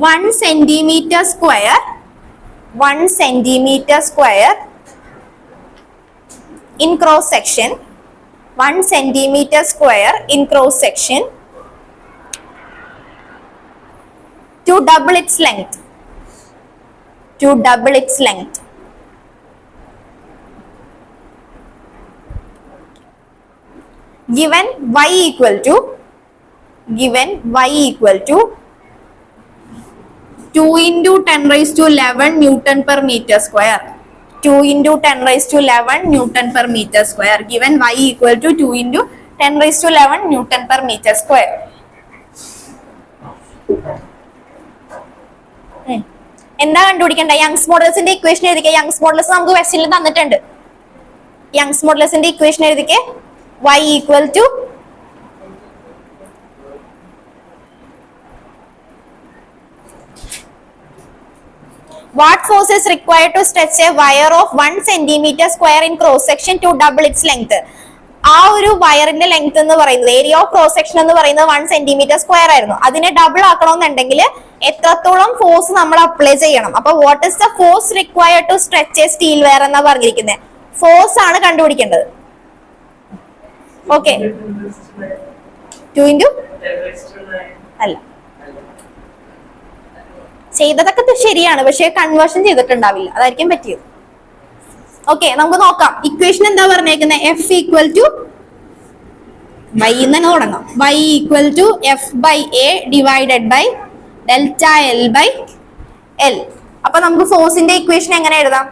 1 centimeter square in cross section 1 centimeter square in cross section to double its length. Given y equal to 2 into 10 raised to 11 Newton per meter square. 2 into 10 raised to 11 Newton per meter square. Given y equal to 2 into 10 raised to 11 Newton per meter square. എന്താ കണ്ടുപിടിക്കണ്ട? യങ്സ് മോഡൽസിന്റെ ഇക്വേഷൻ എഴുതിക്കുക. യങ്സ് മോഡൽസ് നമുക്ക് ക്വസ്റ്റ്യനിൽ തന്നിട്ടുണ്ട്. യങ്സ് മോഡൽസിന്റെ ഇക്വേഷൻ എഴുതിക്കുക. y equal to what force is required to stretch a wire of 1 centimeter square in cross section to double its length? ആ ഒരു വയറിന്റെ ലെങ്ത് എന്ന് പറയുന്നത്, ഏരിയ ഓഫ് ക്രോസ് സെക്ഷൻ എന്ന് പറയുന്നത് 1 സെന്റിമീറ്റർ സ്ക്വയർ ആയിരുന്നു. അതിനെ ഡബിൾ ആക്കണമെന്നുണ്ടെങ്കിൽ എത്രത്തോളം ഫോഴ്സ് നമ്മൾ അപ്ലൈ ചെയ്യണം? അപ്പൊ what is the force required to stretch a steel wire എന്നാ പറഞ്ഞിരിക്കുന്നത്. ഫോഴ്സ് ആണ് കണ്ടുപിടിക്കേണ്ടത്. ഓക്കെ, 2 into അല്ല, ചെയ്തതൊക്കെ ശരിയാണ്, പക്ഷെ കൺവേർഷൻ ചെയ്തിട്ടുണ്ടാവില്ല, അതായിരിക്കും പറ്റിയത്. ഓക്കെ, നമുക്ക് നോക്കാം. ഇക്വേഷൻ എന്താ പറഞ്ഞേക്കുന്നത്? എഫ് ഈക്വൽ ടു വൈ എന്ന് തന്നെ തുടങ്ങാം. Y equal to F by A divided by delta L by L. അപ്പൊ നമുക്ക് ഫോഴ്സിന്റെ ഇക്വേഷൻ എങ്ങനെ എഴുതാം?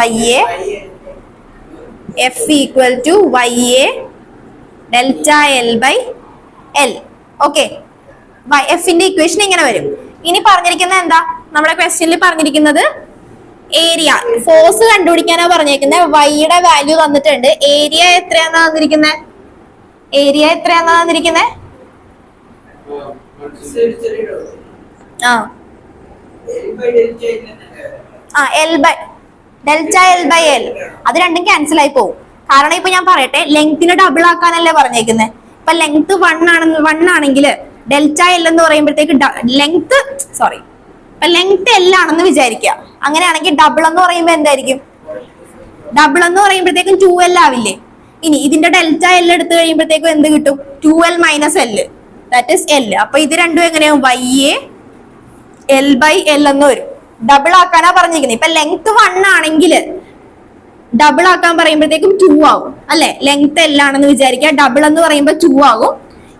Y A F equal to Y A delta L by L. Okay, എഫിന്റെ ഇക്വേഷൻ ഇങ്ങനെ വരും. ഇനി പറഞ്ഞിരിക്കുന്നത് എന്താ? നമ്മുടെ ക്വസ്റ്റ്യനിൽ പറഞ്ഞിരിക്കുന്നത് ഏരിയ, ഫോഴ്സ് കണ്ടുപിടിക്കാനാ പറഞ്ഞിരിക്കുന്നത്. വൈയുടെ വാല്യൂ തന്നിട്ടുണ്ട്. ഏരിയ എത്രയാന്നാ തന്നിരിക്കുന്നത്? L by delta L by L. അത് രണ്ടും ക്യാൻസൽ ആയി പോകും. കാരണം ഇപ്പൊ ഞാൻ പറയട്ടെ, ലെങ്തിനെ ഡബിൾ ആക്കാനല്ലേ പറഞ്ഞേക്കുന്നത്. ഇപ്പൊ ലെങ്ത് 1 ആണെങ്കിൽ ഡെൽറ്റ എൽ എന്ന് പറയുമ്പോഴത്തേക്ക് ലെങ്ത് എൽ ആണെന്ന് വിചാരിക്കുക. അങ്ങനെയാണെങ്കിൽ ഡബിൾ എന്ന് പറയുമ്പോ എന്തായിരിക്കും? ഡബിൾ എന്ന് പറയുമ്പോഴത്തേക്കും 2L ആവില്ലേ? ഇനി ഇതിന്റെ ഡെൽറ്റ എൽ എടുത്തു കഴിയുമ്പോഴത്തേക്കും എന്ത് കിട്ടും? 2L minus L, that is L. അപ്പൊ ഇത് രണ്ടും എങ്ങനെയാവും? Y A L by L എന്ന് വരും. ഡബിൾ ആക്കാനാ പറഞ്ഞിരിക്കുന്നത്. ഇപ്പൊ ലെങ്ത് 1 ആണെങ്കിൽ ഡബിൾ ആക്കാൻ പറയുമ്പോഴത്തേക്കും 2 ആവും അല്ലെ? ലെങ്ത് എൽ ആണെന്ന് വിചാരിക്കുക. ഡബിൾ എന്ന് പറയുമ്പോൾ 2 ആകും.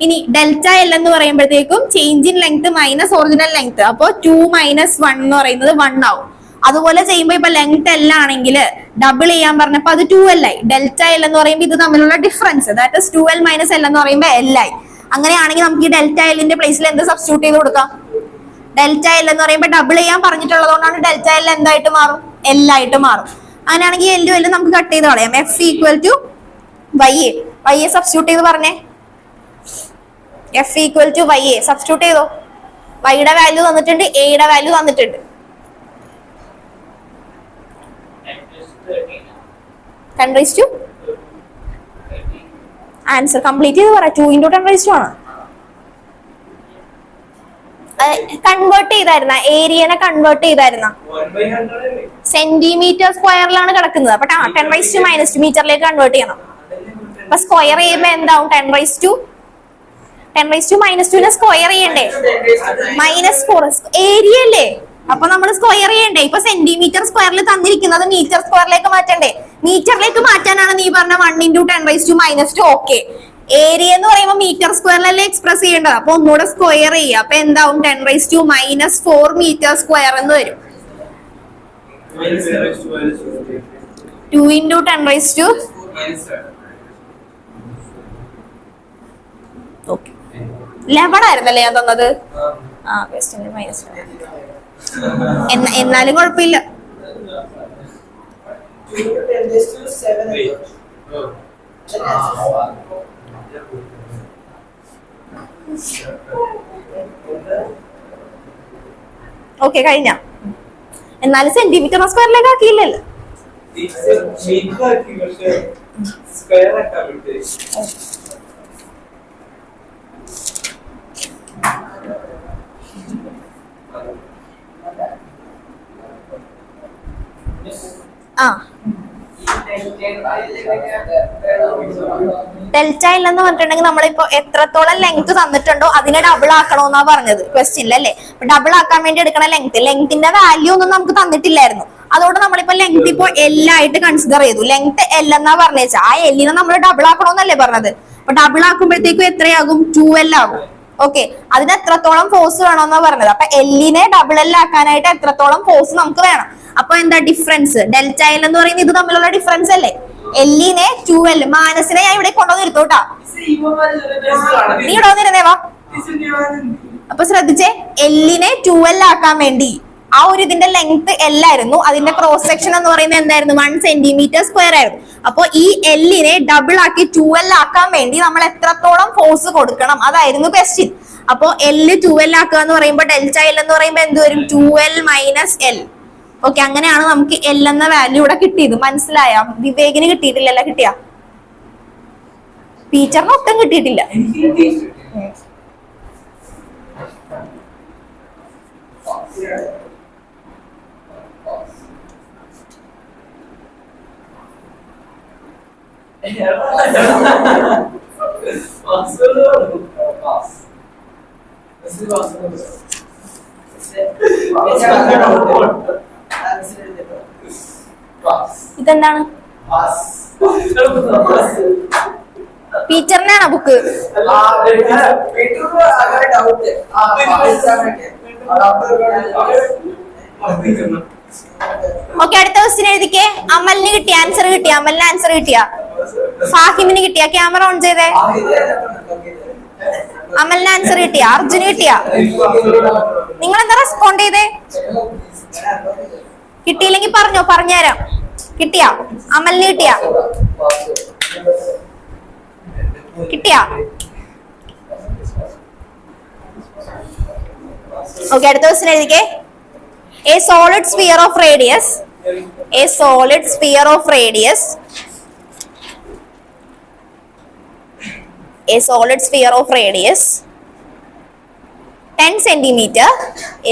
ഇനി ഡെൽറ്റ എൽ എന്ന് പറയുമ്പോഴത്തേക്കും change in length minus original length. അപ്പൊ 2 മൈനസ് 1 എന്ന് പറയുന്നത് 1 ആവും. അതുപോലെ ചെയ്യുമ്പോൾ ഇപ്പൊ ലെങ്ത് എൽ ആണെങ്കിൽ ഡബിൾ ചെയ്യാൻ പറഞ്ഞപ്പോ അത് 2L ആയി. ഡെൽറ്റ എൽ എന്ന് പറയുമ്പോൾ ഇത് തമ്മിലുള്ള difference, that is 2L minus L എന്ന് പറയുമ്പോൾ L ആയി. അങ്ങനെയാണെങ്കിൽ നമുക്ക് ഈ ഡെൽറ്റ എല്ലിന്റെ പ്ലേസിൽ എന്ത് സബ്സ്റ്റിറ്റ്യൂട്ട് ചെയ്ത് കൊടുക്കാം? ഡെൽറ്റ എൽ എന്ന് പറയുമ്പോൾ ഡബിൾ ചെയ്യാൻ പറഞ്ഞിട്ടുള്ളതുകൊണ്ടാണ് ഡെൽറ്റ എൽ എന്തായിട്ട് മാറും? L ആയിട്ട് മാറും. അങ്ങനെയാണെങ്കിൽ എല്ലും എല്ലും നമുക്ക് കട്ട് ചെയ്ത് കളയാം. F equal to Y A substitute ചെയ്ത് പറഞ്ഞേ. F equal to Y A substitute ചെയ്തോ. വൈയുടെ വാല്യൂ തന്നിട്ടുണ്ട്, എയുടെ വാല്യൂ തന്നിട്ടുണ്ട്. 10 raised to ആൻസർ കംപ്ലീറ്റ് ചെയ്ത് പറ. 2 into 10 raised to ആണ്. കൺവേർട്ട് ചെയ്തായിരുന്ന ഏരിയനെ കൺവേർട്ട് ചെയ്തായിരുന്ന സെന്റിമീറ്റർ സ്ക്വയറിലാണ് കിടക്കുന്നത്. അപ്പൊ 10 raised to -2 മീറ്ററിലേക്ക് കൺവേർട്ട് ചെയ്യണം. അപ്പൊ സ്ക്വയർ ചെയ്യുമ്പോ എന്താവും? 10⁻²നെ സ്ക്വയർ ചെയ്യണ്ടേ? -4 ഏരിയ അല്ലേ? അപ്പൊ നമ്മൾ സ്ക്വയർ ചെയ്യണ്ടേ? ഇപ്പൊ സെന്റിമീറ്റർ സ്ക്വയറിൽ തന്നിരിക്കുന്നത് മീറ്റർ സ്ക്വയറിലേക്ക് മാറ്റണ്ടേ? മീറ്ററിലേക്ക് മാറ്റാനാണ് നീ പറഞ്ഞ 1 × 10⁻². ഓക്കെ, ഏരിയ എന്ന് പറയുമ്പോൾ മീറ്റർ സ്ക്വയറിലല്ലേ എക്സ്പ്രസ് ചെയ്യേണ്ടത്. അപ്പൊ ഒന്നുകൂടെ സ്ക്വയർ ചെയ്യുക. അപ്പൊ എന്താവും? 10⁻⁻4 മീറ്റർ സ്ക്വയർ എന്ന് വരും. 2 × 10⁻². ഓക്കെ, 11 ആയിരുന്നല്ലേ ഞാൻ തന്നത്? ആ, ക്വസ്റ്റ്യനിൽ -. എന്നാലും കുഴപ്പമില്ല. ഓക്കെ, കഴിഞ്ഞ. എന്നാലും സെന്റിമീറ്റർ സ്ക്വയറിലേക്ക് ആക്കിയില്ലല്ലോ. ആ, ഡെൽറ്റ ഇല്ലെന്ന് പറഞ്ഞിട്ടുണ്ടെങ്കിൽ നമ്മളിപ്പോ എത്രത്തോളം ലെങ്ത് തന്നിട്ടുണ്ടോ അതിനെ ഡബിൾ ആക്കണോന്നാ പറഞ്ഞത് ക്വസ്റ്റ്യനിൽ അല്ലേ. ഡബിൾ ആക്കാൻ വേണ്ടി എടുക്കണ ലെങ്ത്തിന്റെ വാല്യൂ ഒന്നും നമുക്ക് തന്നിട്ടില്ലായിരുന്നു. അതുകൊണ്ട് നമ്മളിപ്പോ ലെങ്ത് ഇപ്പൊ L ആയിട്ട് കൺസിഡർ ചെയ്തു. ലെങ്ത് L എന്നാ പറഞ്ഞേച്ചാ ആ L-നെ നമ്മൾ ഡബിൾ ആക്കണോന്നല്ലേ പറഞ്ഞത്. അപ്പൊ ഡബിൾ ആക്കുമ്പോഴത്തേക്കും എത്രയാകും? 2L ആകും. ഓക്കെ, അതിന് എത്രത്തോളം ഫോഴ്സ് വേണമെന്നാ പറഞ്ഞത്. അപ്പൊ L-നെ ഡബിൾ L ആക്കാനായിട്ട് എത്രത്തോളം ഫോഴ്സ് നമുക്ക് വേണം? അപ്പൊ എന്താ ഡിഫറൻസ്? ഡെൽറ്റ L എന്ന് പറയുന്നത് ഇത് തമ്മിലുള്ള ഡിഫറൻസ് അല്ലേ. L-നെ 2L, മാനസിനെ ഞാൻ ഇവിടെ കൊണ്ടുവന്ന് ഇരുത്തോട്ടാ. നീ ഇവിടെ വന്നിരുന്നേവാ. അപ്പൊ ശ്രദ്ധിച്ചേ, L-നെ 2L ആക്കാൻ വേണ്ടി ആ ഒരു ഇതിന്റെ ലെങ്ത് L ആയിരുന്നു. അതിന്റെ ക്രോസ് സെക്ഷൻ എന്ന് പറയുന്നത് എന്തായിരുന്നു? 1 cm² ആയിരുന്നു. അപ്പൊ ഈ L-നെ ഡബിൾ ആക്കി 2L ആക്കാൻ വേണ്ടി നമ്മൾ എത്രത്തോളം ഫോഴ്സ് കൊടുക്കണം? അതായിരുന്നു ക്വസ്റ്റ്യൻ. അപ്പൊ L 2L ആക്കുക എന്ന് പറയുമ്പോൾ ഡെൽറ്റ L എന്ന് പറയുമ്പോൾ എന്ത് വരും? 2L - L. ഓക്കെ, അങ്ങനെയാണ് നമുക്ക് L എന്ന വാല്യൂ ഇവിടെ കിട്ടിയത്. മനസ്സിലായ? വിവേകിന് കിട്ടിയിട്ടില്ലല്ലോ? കിട്ടിയാ? ടീച്ചറിന് ഒട്ടും കിട്ടിയിട്ടില്ല. ഇതെന്താണ്? ടീച്ചറിനാണോ ബുക്ക്? ഓക്കെ, അടുത്ത ക്വസ്റ്റ്യൻ എഴുതിക്കേ. അമലിന് കിട്ടിയ ആൻസർ കിട്ടിയ? അമലിന് ആൻസർ കിട്ടിയ? ഫാഹിമിന് കിട്ടിയ? ക്യാമറ ഓൺ ചെയ്തേ. അമലിന് ആൻസർ കിട്ടിയ? അർജുന് കിട്ടിയ? നിങ്ങൾ എന്താ റെസ്പോണ്ട് ചെയ്തേ? കിട്ടിയില്ലെങ്കിൽ പറഞ്ഞോ, പറഞ്ഞുതരാം. കിട്ടിയ? അമലിന് കിട്ടിയ? കിട്ടിയ? ഓക്കെ, അടുത്ത question എഴുതിക്കേ. A solid sphere of radius, a solid sphere of radius, a solid sphere of radius 10 centimeter,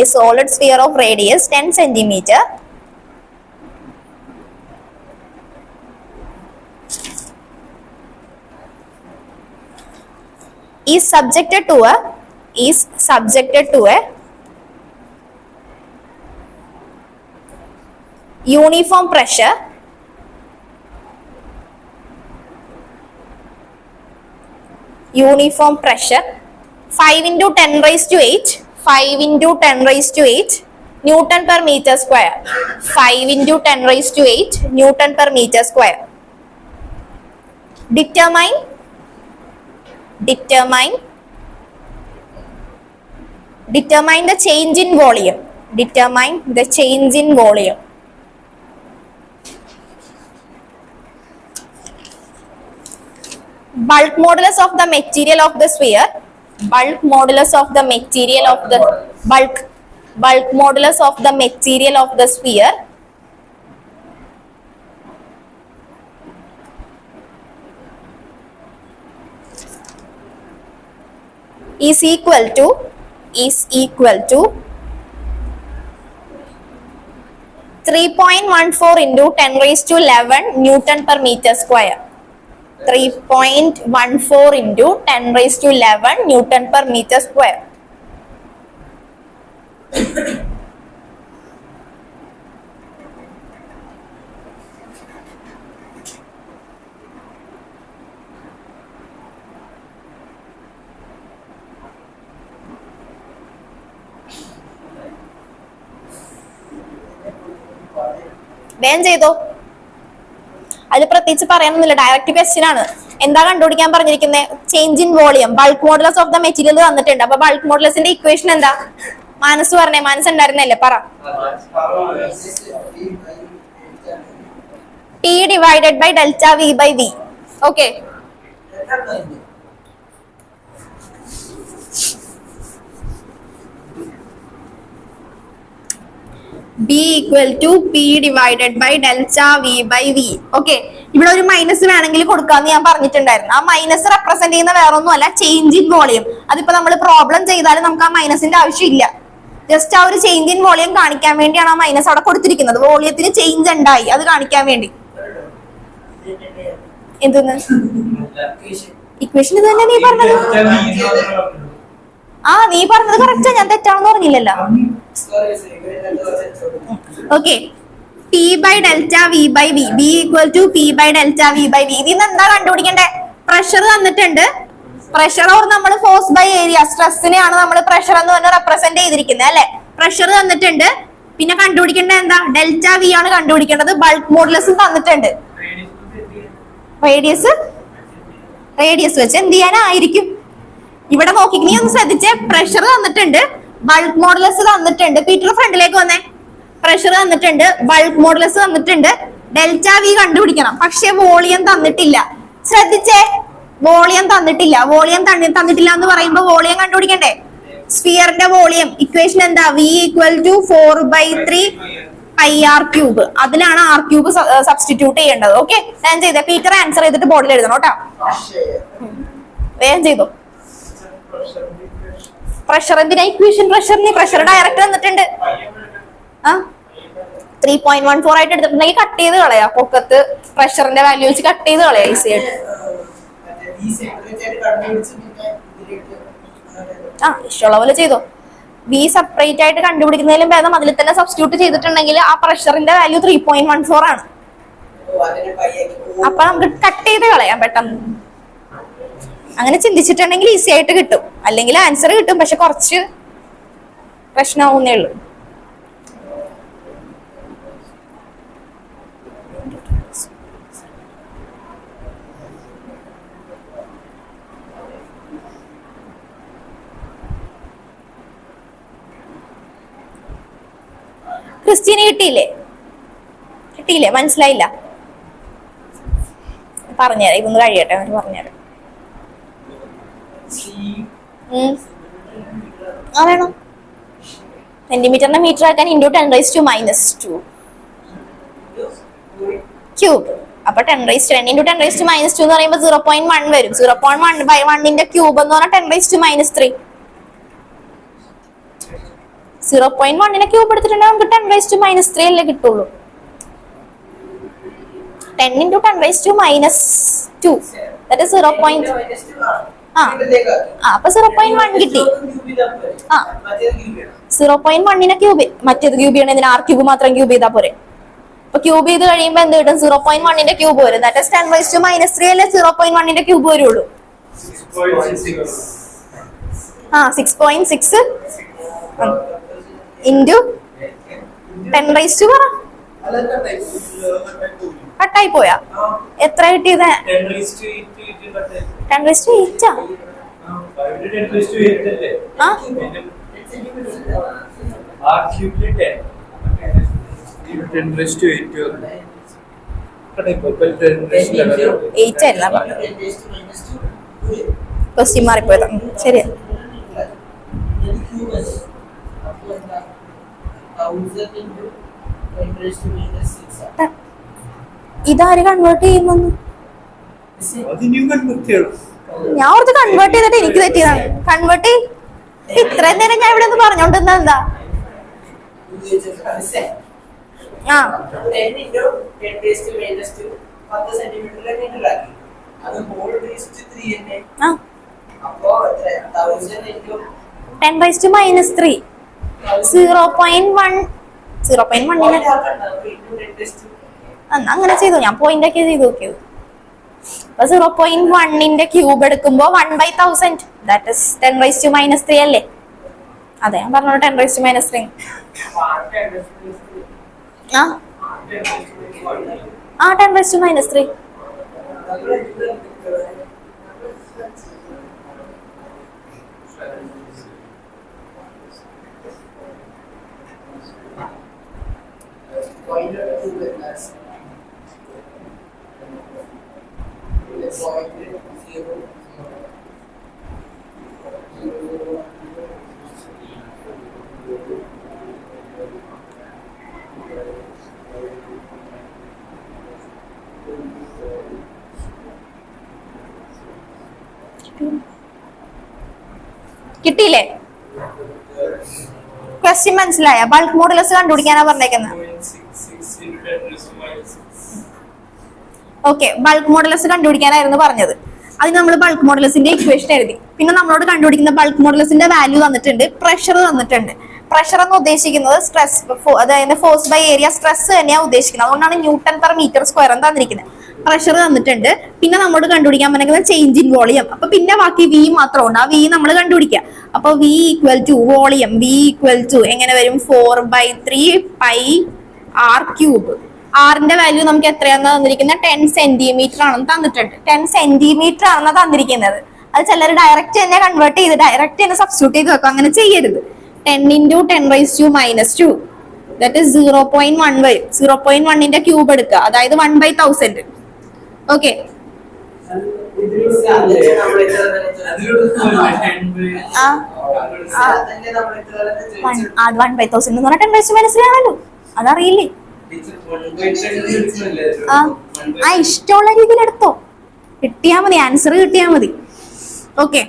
a solid sphere of radius 10 centimeter is subjected to a uniform pressure uniform pressure 5 into 10 raised to 8 5 into 10 raised to 8 Newton per meter square 5 into 10 raised to 8 Newton per meter square. Determine the change in volume. Determine the change in volume. Bulk modulus of the material of the sphere. Bulk modulus of the material of the bulk modulus of the material of the sphere is equal to 3.14 into 10 raised to 11 Newton per meter square. 3.14 into 10⁻11 Newton per meter square. വേഗം ചെയ്തോ. അതിൽ പ്രത്യേകിച്ച് പറയാനൊന്നുമില്ല, ഡയറക്റ്റ് ക്വസ്റ്റ്യൻ ആണ്. എന്താ കണ്ടുപിടിക്കാൻ പറഞ്ഞിരിക്കുന്നത്? Change in volume, bulk modulus of the material തന്നിട്ടുണ്ട്. അപ്പൊ ബൾക്ക് മോഡുലസിന്റെ ഇക്വേഷൻ എന്താ? മനസ്സ് പറഞ്ഞേ, മനസ്സുണ്ടായിരുന്നല്ലേ, പറ. T divided by delta V by V. Okay. B equal to P divided by delta V by V. Okay. ഇവിടെ ഒരു മൈനസ് വേണമെങ്കിൽ കൊടുക്കാന്ന് ഞാൻ പറഞ്ഞിട്ടുണ്ടായിരുന്നു. ആ മൈനസ് റെപ്രസെന്റ് ചെയ്യുന്ന വേറൊന്നും അല്ല, ചേഞ്ച് ഇൻ വോളിയം. അതിപ്പോ നമ്മൾ പ്രോബ്ലം ചെയ്താലും നമുക്ക് ആ മൈനസിന്റെ ആവശ്യമില്ല. ജസ്റ്റ് ആ ഒരു ചേഞ്ച് ഇൻ വോളിയം കാണിക്കാൻ വേണ്ടിയാണ് ആ മൈനസ് അവിടെ കൊടുത്തിരിക്കുന്നത്. വോളിയത്തിന് ചേഞ്ച് ഉണ്ടായി, അത് കാണിക്കാൻ വേണ്ടി. എന്തെന്ന് ഇക്വേഷൻ ഇത് തന്നെ നീ പറഞ്ഞത്? നീ പറഞ്ഞത് കറക്റ്റാ, ഞാൻ തെറ്റാണെന്ന് പറഞ്ഞില്ലല്ലോ. Okay, P by delta V by V, B equal to P by delta V by V. ഇതിന്ന് എന്താ കണ്ടുപിടിക്കണ്ടേ? പ്രഷർ തന്നിട്ടുണ്ട്. പ്രഷർ ഓർ നമ്മൾ ഫോഴ്സ് ബൈ ഏരിയ, സ്ട്രെസ്സിനെയാണ് നമ്മൾ പ്രഷർ എന്ന് പറഞ്ഞ് റെപ്രസെന്റ് ചെയ്തിരിക്കുന്നത് അല്ലെ. പ്രഷർ തന്നിട്ടുണ്ട്. പിന്നെ കണ്ടുപിടിക്കേണ്ടത് എന്താ? ഡെൽറ്റ വി ആണ് കണ്ടുപിടിക്കേണ്ടത്. ബൾക്ക് മോഡുലസും തന്നിട്ടുണ്ട്. റേഡിയസ് വെച്ച് എന്ത് ചെയ്യാനായിരിക്കും? ഇവിടെ നോക്കി നീ ഒന്ന് ശ്രദ്ധിച്ചേ. പ്രഷർ തന്നിട്ടുണ്ട്, ബൾക്ക് മോഡുലസ് തന്നിട്ടുണ്ട്. പീറ്റർ ഫ്രണ്ടിലേക്ക് വന്നേ. പ്രഷർ തന്നിട്ടുണ്ട്, ബൾക്ക് മോഡുലസ് തന്നിട്ടുണ്ട്, ഡെൽറ്റ വി കണ്ടുപിടിക്കണം. പക്ഷെ വോളിയം തന്നിട്ടില്ല. ശ്രദ്ധിച്ചേ, വോളിയം തന്നിട്ടില്ല. വോളിയം തന്നിട്ടില്ല എന്ന് പറയുമ്പോൾ വോളിയം കണ്ടുപിടിക്കണ്ടേ? സ്ഫിയറിന്റെ വോളിയം ഇക്വേഷൻ എന്താ? V equal to 4/3 pi r cube. അതിലാണ് r cube സബ്സ്റ്റിറ്റ്യൂട്ട് ചെയ്യേണ്ടത്. ഓക്കെ, ഞാൻ ചെയ്തേ. പീറ്റർ ആൻസർ ചെയ്തിട്ട് ബോർഡിൽ എഴുതണം കേട്ടോ. വേഗം ചെയ്തോ. പ്രഷർ എന്തിനാ ഇക്വേഷൻ? പ്രഷർ ഡയറക്റ്റ് തന്നിട്ടുണ്ട്. 3.14 ആയിട്ട് എടുത്തിട്ടുണ്ടെങ്കിൽ കട്ട് ചെയ്ത് കളയാ. പൊക്കത്ത് പ്രഷറിന്റെ വാല്യൂ വെച്ച് കട്ട് ചെയ്ത് കളയാ ഈസി ആയിട്ട്. ഇഷ്ടമുള്ള പോലെ ചെയ്തോ. വി സെപ്പറേറ്റ് ആയിട്ട് കണ്ടുപിടിക്കുന്നതിലും ഭേദം അതിൽ തന്നെ സബ്സ്റ്റിറ്റ്യൂട്ട് ചെയ്തിട്ടുണ്ടെങ്കിൽ ആ പ്രഷറിന്റെ വാല്യൂ 3.14 ആണ്. അപ്പൊ നമുക്ക് കട്ട് ചെയ്ത് കളയാം പെട്ടെന്ന്. അങ്ങനെ ചിന്തിച്ചിട്ടുണ്ടെങ്കിൽ ഈസി ആയിട്ട് കിട്ടും. അല്ലെങ്കിൽ ആൻസർ കിട്ടും, പക്ഷെ കുറച്ച് പ്രശ്നമാവുന്നേ ഉള്ളൂ. ക്രിസ്റ്റീന് കിട്ടിയില്ലേ? മനസ്സിലായില്ല? പറഞ്ഞുതരാം, ഇതൊന്ന് കഴിയട്ടെ, അവര് പറഞ്ഞുതരാം. വേണം സെന്റിമീറ്ററിന്റെ മീറ്റർ ആക്കാൻ ഇൻറ്റു 10⁻⁻² ക്യൂബ്. അപ്പൊ 10⁻10 ഇൻറ്റു 10⁻² എന്ന് പറയുമ്പോൾ 0.1 വരും. 0.1/1 ക്യൂബ് എന്ന് പറഞ്ഞാൽ 10⁻³ 0.1 ക്യൂബ് എടുത്തിട്ടുണ്ടെങ്കിൽ നമുക്ക് 10⁻³ അല്ലേ കിട്ടുള്ളൂ. 10 ഇൻറ്റു 10⁻², that is 0. അപ്പൊ 0.1 കിട്ടി. 0.1 ക്യൂബ്, മറ്റേത് ക്യൂബ് ചെയ്യണതിന് r ക്യൂബ് മാത്രം ക്യൂബ് ചെയ്താൽ പോരെ. അപ്പൊ ക്യൂബ് ചെയ്ത് കഴിയുമ്പോ എന്ത് കിട്ടും? 0.1 ക്യൂബ് വരും. ദാറ്റ് ഈസ് 10⁻³ അല്ലേ 0.1 ക്യൂബ് വരുള്ളൂ. 6.6 ഇൻറ്റു 10⁻² പറ. കട്ടായി പോയാ? എത്ര കിട്ടിയത്? 10⁻8. ക്വസ്റ്റ്യൻ മാറിപ്പോയതാ. ശരിയാ. ഇതാര് കൺവേർട്ട് ചെയ്യുന്നു? ഞാൻ ഓർത്ത് കൺവേർട്ട് ചെയ്തിട്ട് എനിക്ക് തെറ്റിയതാണ്. കൺവേർട്ട് ഇത്രയും നേരം ഞാൻ ഇവിടെ ഒന്ന് പറഞ്ഞോണ്ടിരുന്ന എന്താ? ആ 10⁻³ 0.1 0.1 അങ്ങനെ ചെയ്തു. ഞാൻ പോയിന്റ് ഒക്കെ ചെയ്ത് നോക്കിയത്. അപ്പൊ 0.1ന്റെ ക്യൂബ് എടുക്കുമ്പോ 1/1000 ദാറ്റ് ഇസ് 10⁻³ അല്ലേ? അതെ, ഞാൻ പറഞ്ഞോളൂ 10⁻³ ആ 10⁻³ കിട്ടിയില്ലേ? ക്വസ്റ്റ്യൻ മനസ്സിലായ? ബൾക്ക് മോഡുലസ് കണ്ടുപിടിക്കാനാ പറഞ്ഞേക്കുന്നത്. ഓക്കെ, ബൾക്ക് മോഡുലസ് കണ്ടുപിടിക്കാനായിരുന്നു പറഞ്ഞത്. അതിന് നമ്മൾ ബൾക്ക് മോഡുലസിന്റെ ഇക്വേഷൻ എഴുതി. പിന്നെ നമ്മളോട് കണ്ടുപിടിക്കുന്ന ബൾക്ക് മോഡുലസിന്റെ വാല്യൂ തന്നിട്ടുണ്ട്, പ്രഷർ തന്നിട്ടുണ്ട്. പ്രഷർ എന്ന് ഉദ്ദേശിക്കുന്നത് സ്ട്രെസ്, അതായത് ഫോഴ്സ് ബൈ ഏരിയ, സ്ട്രെസ് തന്നെയാണ് ഉദ്ദേശിക്കുന്നത്. അതുകൊണ്ടാണ് Nm/m² എന്ന് തന്നിരിക്കുന്നത്. പ്രഷർ തന്നിട്ടുണ്ട്. പിന്നെ നമ്മോട് കണ്ടുപിടിക്കാൻ പറ്റുന്നത് ചേഞ്ച് ഇൻ വോളിയം. അപ്പൊ പിന്നെ ബാക്കി വി മാത്രമുണ്ട്. ആ വി നമ്മൾ കണ്ടുപിടിക്കുക. അപ്പൊ V equal to volume, V equal to എങ്ങനെ വരും? 4/3πr³. ആറിന്റെ വാല്യൂ നമുക്ക് എത്രയാണെന്ന് തന്നിരിക്കുന്നത്? 10 സെന്റിമീറ്റർ ആണെന്ന് തന്നിട്ടുണ്ട്. 10 സെന്റിമീറ്റർ ആണെന്ന് തന്നിരിക്കുന്നത്. അത് ചിലർ ഡയറക്റ്റ് തന്നെ കൺവേർട്ട് ചെയ്ത് ഡയറക്റ്റ് തന്നെ സബ്സ്റ്റിറ്റ്യൂട്ട് ചെയ്ത് വെക്കും. അങ്ങനെ ചെയ്യരുത്. 10 × 10⁻², ദാറ്റ് ഇസ് 0.1 വരും. 0.1ന്റെ ക്യൂബ് എടുക്കുക, അതായത് 1/1000. ഓക്കെ, 1/1000 എന്ന് പറഞ്ഞാൽ 10⁻³ ആണല്ലോ. അതറിയില്ലേ? ഇഷ്ടമുള്ള രീതിയിൽ എടുത്തോ, കിട്ടിയാ മതി, ആൻസർ കിട്ടിയാ മതി. ഓക്കെ,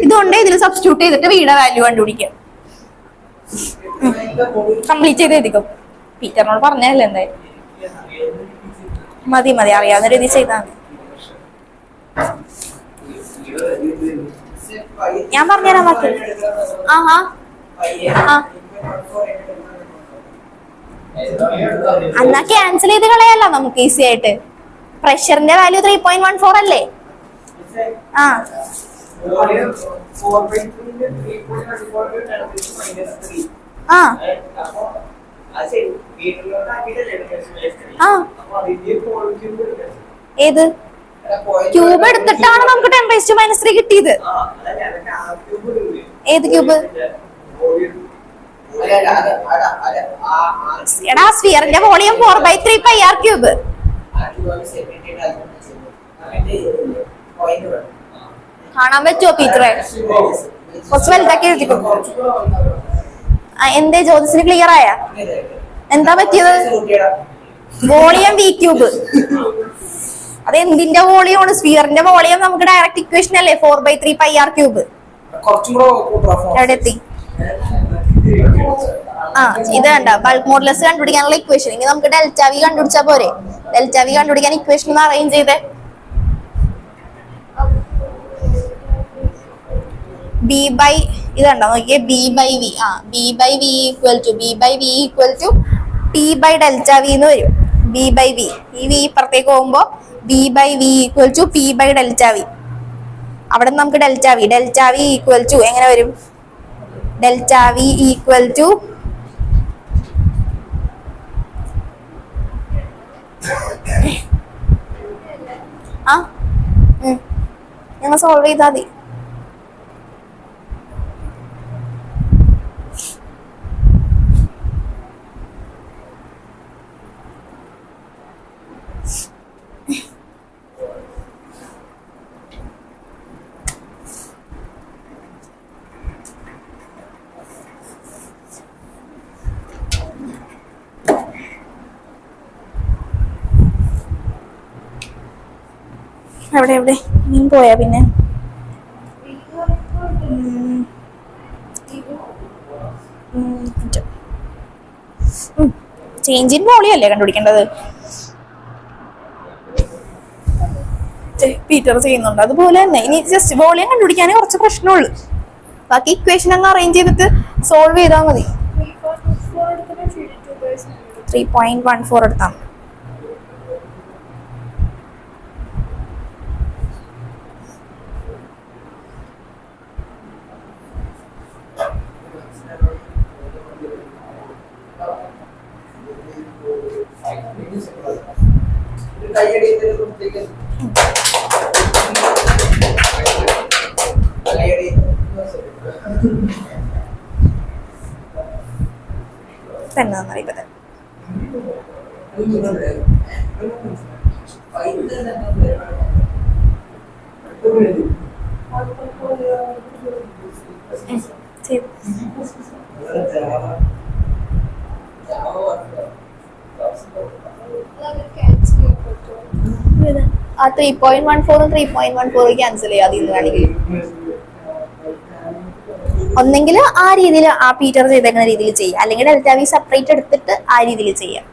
ഇതുകൊണ്ട് ഇതിൽ സബ്സ്റ്റിറ്റ്യൂട്ട് ചെയ്തിട്ട് വീടെ വാല്യൂ കണ്ടുപിടിക്കുക. കംപ്ലീറ്റ് ചെയ്ത് എഴുതിക്കോ. ടീച്ചറിനോട് പറഞ്ഞല്ലേ എന്തായാലും. മതി അറിയാവുന്ന രീതി ചെയ്താൽ മതി. ഞാൻ പറഞ്ഞുതരാം ബാക്കി. എന്നാ ക്യാൻസൽ ചെയ്ത് കളയല്ല നമുക്ക് ഈസി ആയിട്ട്. പ്രഷറിന്റെ വാല്യൂ 3.14 അല്ലേ? ഏത് ക്യൂബ് എടുത്തിട്ടാണ് നമുക്ക് 10⁻³ കിട്ടിയത്? ഏത് ക്യൂബ്? എടാ, സ്ഫിയറിന്റെ വോളിയം 4/3πr³. കാണാൻ പറ്റുമോ ടീച്ചറെ? കുറച്ച് വലുതാക്കി എഴുതിക്കോ. എന്തേ ജ്യോതിസിന് ക്ലിയർ ആയ? എന്താ പറ്റിയത്? Volume v³. അത് എന്തിന്റെ വോളിയം ആണ്? സ്ഫിയറിന്റെ വോളിയം നമുക്ക് ഡയറക്റ്റ് ഇക്വേഷൻ അല്ലേ, 4/3πr³. എവിടെ എത്തി? ഇത് കണ്ട ബൾക്ക് മോഡുലസ് കണ്ടുപിടിക്കാനുള്ള ഇക്വേഷൻ. ഇനി നമുക്ക് ΔV കണ്ടുപിടിച്ചാ പോരെ? ΔV കണ്ടുപിടിക്കാൻ ഇക്വേഷൻ ഒന്ന് അറേഞ്ച് ചെയ്തേ. ഇതുണ്ടോ നോക്കിയേ, B/V. B/V equal to P/ΔV എന്ന് വരും. B/V, ഈ V ഇപ്പുറത്തേക്ക് പോകുമ്പോ B/V ഈക്വൽ ടു P/ΔV. അവിടെ നമുക്ക് ΔV ഈക്വൽ ടു എങ്ങനെ വരും? ΔV ഈക്വൽ ടു ഞങ്ങൾ സോൾവ് ചെയ്താൽ മതി. എവിടെ നീ പോയാ പിന്നെ? ചേഞ്ച് ഇൻ വോളിയം അല്ലേ കണ്ടുപിടിക്കേണ്ടത്. പീറ്റർ ചെയ്യുന്നുണ്ട് അതുപോലെ തന്നെ. ഇനി ജസ്റ്റ് വോളിയം കണ്ടുപിടിക്കാനേ കുറച്ച് പ്രശ്നമുള്ളൂ. ബാക്കി ഇക്വേഷൻ അങ്ങ് അറേഞ്ച് ചെയ്തിട്ട് സോൾവ് ചെയ്താൽ മതി. 3.14 എടുത്താൽ മതി. തന്നെ ആ 3.14 3.14 ക്യാൻസൽ ചെയ്യാതെ വേണമെങ്കിൽ ഒന്നെങ്കിൽ ആ രീതിയിൽ ആ പീറ്റർ ചെയ്തേക്കുന്ന രീതിയിൽ ചെയ്യാം, അല്ലെങ്കിൽ ഡെൽറ്റ വി സെപ്പറേറ്റ് എടുത്തിട്ട് ആ രീതിയിൽ ചെയ്യാം.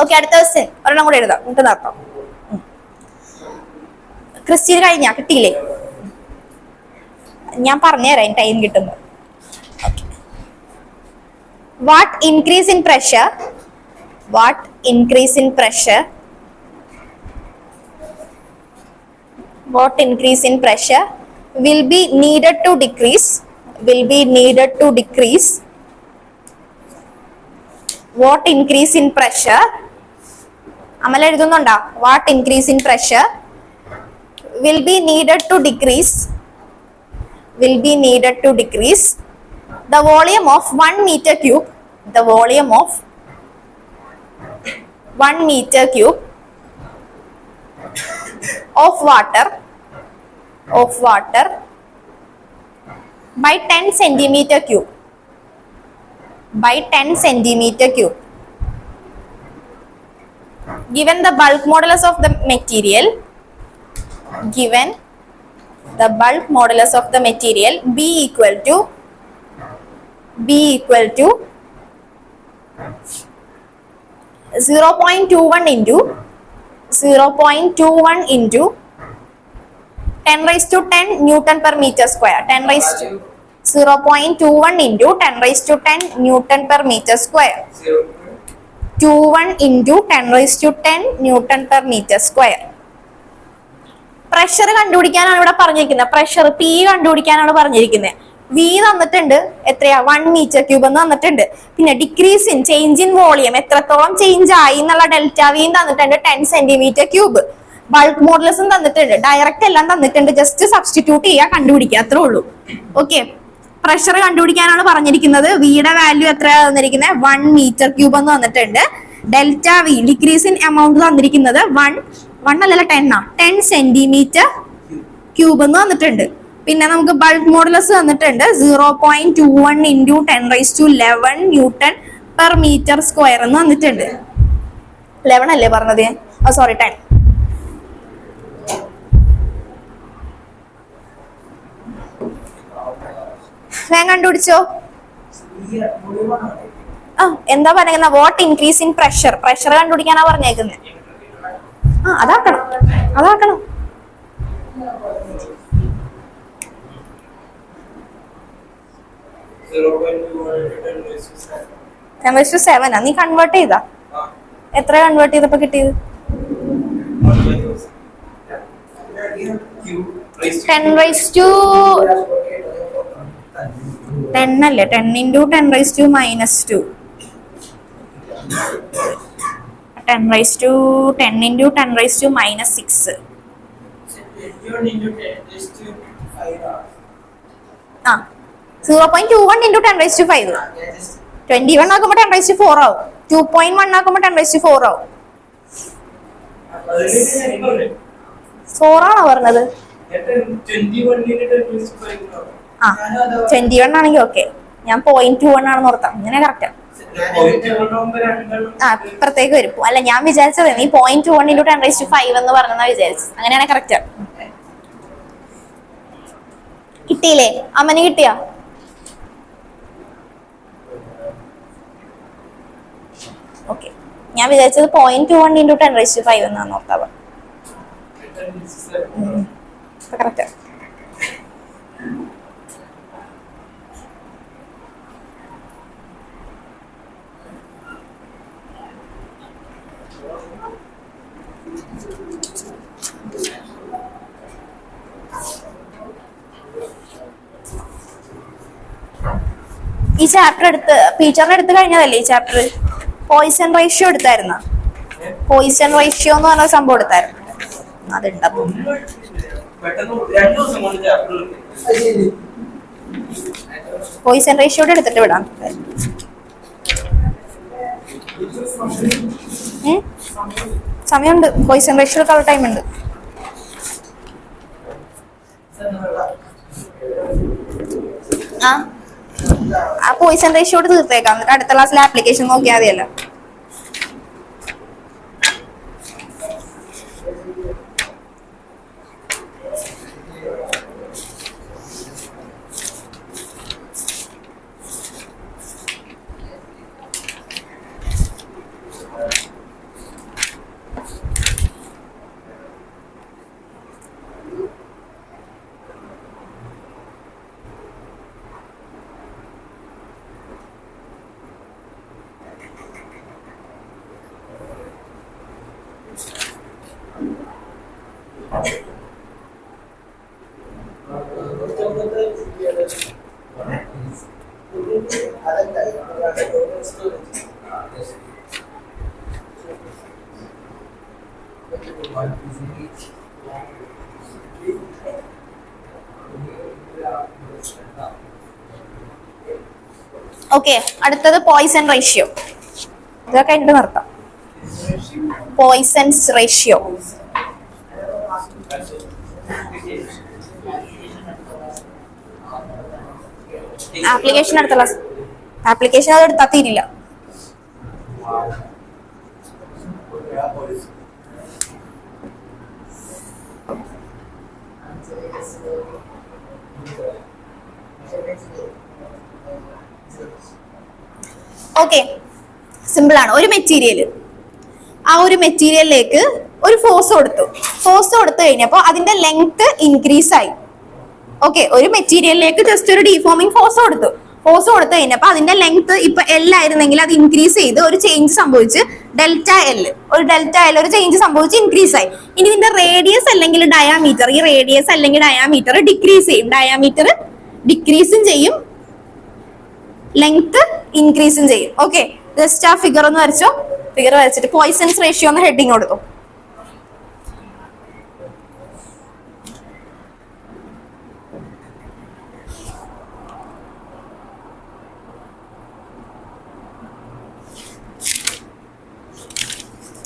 ഓക്കെ, അടുത്ത ക്വസ്റ്റ്യൻ ഒരെണ്ണം കൂടെ എഴുതാം, എന്നിട്ട് നടത്താം. ക്രിസ്റ്റ്യൻ കഴിഞ്ഞാ കിട്ടിയില്ലേ? ഞാൻ പറഞ്ഞുതരാം ടൈം കിട്ടുമ്പോ. What increase in pressure will be needed to decrease what increase in pressure Amala എഴുതുന്നുണ്ടോ? what increase in pressure will be needed to decrease the volume of 1 meter cube of water by 10 centimeter cube given the bulk modulus of the material B equal to 0.21 into 10 raised to 10 Newton per meter square. 0.21 into 10 raised to 10 Newton per meter square. 21 into 10 raised to 10 Newton per meter square. Pressure കണ്ടുപിടിക്കാനാണ് ഇവിടെ പറഞ്ഞിരിക്കുന്നത്. പ്രഷർ പി കണ്ടുപിടിക്കാനാണ് പറഞ്ഞിരിക്കുന്നത്. വി തന്നിട്ടുണ്ട് എത്രയാ? 1 മീറ്റർ ക്യൂബ് എന്ന് തന്നിട്ടുണ്ട്. പിന്നെ decrease in change in volume എത്രത്തോളം ചേഞ്ച് ആയി എന്നുള്ള ഡെൽറ്റ വിയും തന്നിട്ടുണ്ട് 10 സെന്റിമീറ്റർ ക്യൂബ്. ബൾക്ക് മോഡുലസും തന്നിട്ടുണ്ട്. ഡയറക്റ്റ് എല്ലാം തന്നിട്ടുണ്ട്. ജസ്റ്റ് സബ്സ്റ്റിറ്റ്യൂട്ട് ചെയ്യുക, കണ്ടുപിടിക്കുക, അത്രേ ഉള്ളൂ. ഓക്കെ, പ്രഷർ കണ്ടുപിടിക്കാനാണ് പറഞ്ഞിരിക്കുന്നത്. വിയുടെ വാല്യൂ എത്രയാണ് തന്നിരിക്കുന്നത്? 1 മീറ്റർ ക്യൂബ് എന്ന് തന്നിട്ടുണ്ട്. Delta V decrease in amount തന്നിരിക്കുന്നത് 1 അല്ലല്ല 10 സെന്റിമീറ്റർ ക്യൂബ് എന്ന് തന്നിട്ടുണ്ട്. പിന്നെ നമുക്ക് ബൾക്ക് മോഡുലസ് തന്നിട്ടുണ്ട് 0.21 into 10 raised to 11 Newton per meter square എന്ന് തന്നിട്ടുണ്ട്. 11 അല്ലേ പറഞ്ഞത്? സോറി 10. വേഗം കണ്ടുപിടിച്ചോ. ആ എന്താ പറയുന്ന വാട്ട് ഇൻക്രീസ് ഇൻ പ്രഷർ കണ്ടുപിടിക്കാനാ പറഞ്ഞേക്കുന്നത്. ആ അതാക്കണം. നീ കൺവേർട്ട് ചെയ്താ? എത്ര കൺവേർട്ട് ചെയ്തപ്പോ കിട്ടിയത്? 10 അല്ലേ? 10 into 10 raised to minus 2. 10 raised to 10 into 10 raised to minus 6. 0.21 into 10 raised to 5. 21 ആക്കുമ്പോ 10 raised to 4 ആവും. 2.1 ആക്കുമ്പോ 10 raised to 4 ആവും. 4 ആണോ പറഞ്ഞത്? 21 ആണെങ്കിൽ ഓക്കെ. ഞാൻ 0.21 ആണെന്ന് ഓർത്താം. ഇങ്ങനെ കറക്റ്റാ. പ്രത്യേകം വരും. അല്ല, ഞാൻ വിചാരിച്ചത് നീ 0.21 into 10 raised to 5 എന്ന് പറഞ്ഞാ വിചാരിച്ചു. അങ്ങനെയാണ് കറക്റ്റാ. കിട്ടിയില്ലേ? അമ്മന് കിട്ടിയാ? ഓക്കെ. ഞാൻ വിചാരിച്ചത് 0.21 into 10 raised to 5 എന്നാണ് ഓർത്താവ. കറക്റ്റാ. ഈ ചാപ്റ്റർ ടീച്ചറിനെ എടുത്ത് കഴിഞ്ഞതല്ലേ ഈ ചാപ്റ്റർ? പോയിസൺ റേഷ്യോ എടുത്തായിരുന്ന? പോയിസൺ റേഷ്യോ എന്ന് പറഞ്ഞ സംഭവം എടുത്തായിരുന്നു. അതുണ്ടപ്പോ പോയിസൺ റേഷ്യോടെ എടുത്തിട്ട് വിടാം. സമയമുണ്ട്. പോയിസൺ റേഷ്യോ കളർ ടൈം ഉണ്ട്. ആ പോയിസൺ റേഷ്യോട് തീർത്തേക്കാം. എന്നിട്ട് അടുത്ത ക്ലാസ്സിലെ ആപ്ലിക്കേഷൻ നോക്കിയാൽ മതിയല്ലോ. ഓക്കെ, അടുത്തത് പോയിസൺ റേഷ്യോ. ഇതൊക്കെ കഴിഞ്ഞിട്ട് നിർത്താം. Poisons ratio. ആപ്ലിക്കേഷൻ അടുത്ത ക്ലാസ്. ആപ്ലിക്കേഷൻ അത് എടുത്താൽ തീരില്ല. ഓക്കെ, സിമ്പിൾ ആണ്. ഒരു മെറ്റീരിയൽ, ആ ഒരു മെറ്റീരിയലിലേക്ക് ഒരു ഫോഴ്സ് കൊടുത്തു കഴിഞ്ഞപ്പോൾ അതിന്റെ ലെങ്ത് ഇൻക്രീസ് ആയി. ഓക്കെ, ഒരു മെറ്റീരിയലിലേക്ക് ജസ്റ്റ് ഒരു ഡീഫോമിംഗ് ഫോഴ്സ് കൊടുത്തു കഴിഞ്ഞപ്പോൾ അതിന്റെ ലെങ്ത് ഇപ്പൊ L ആയിരുന്നെങ്കിൽ അത് ഇൻക്രീസ് ചെയ്ത് ഒരു ചേഞ്ച് സംഭവിച്ച് ഡെൽറ്റ എൽ ഒരു ചേഞ്ച് സംഭവിച്ച് ഇൻക്രീസ് ആയി. ഇനി ഇതിന്റെ റേഡിയസ് അല്ലെങ്കിൽ ഡയാമീറ്റർ, ഈ റേഡിയസ് അല്ലെങ്കിൽ ഡയാമീറ്റർ ഡിക്രീസ് ചെയ്യും. ഡയാമീറ്റർ ഡിക്രീസും ചെയ്യും, ലെങ്ത് ഇൻക്രീസും ചെയ്യും. ഓക്കെ, ജസ്റ്റ് ആ ഫിഗർ ഒന്ന് വരച്ചോ. ഫിഗർ വരച്ചിട്ട് പോയിസൺസ് റേഷ്യോ എന്ന് ഹെഡിങ് കൊടുത്തു.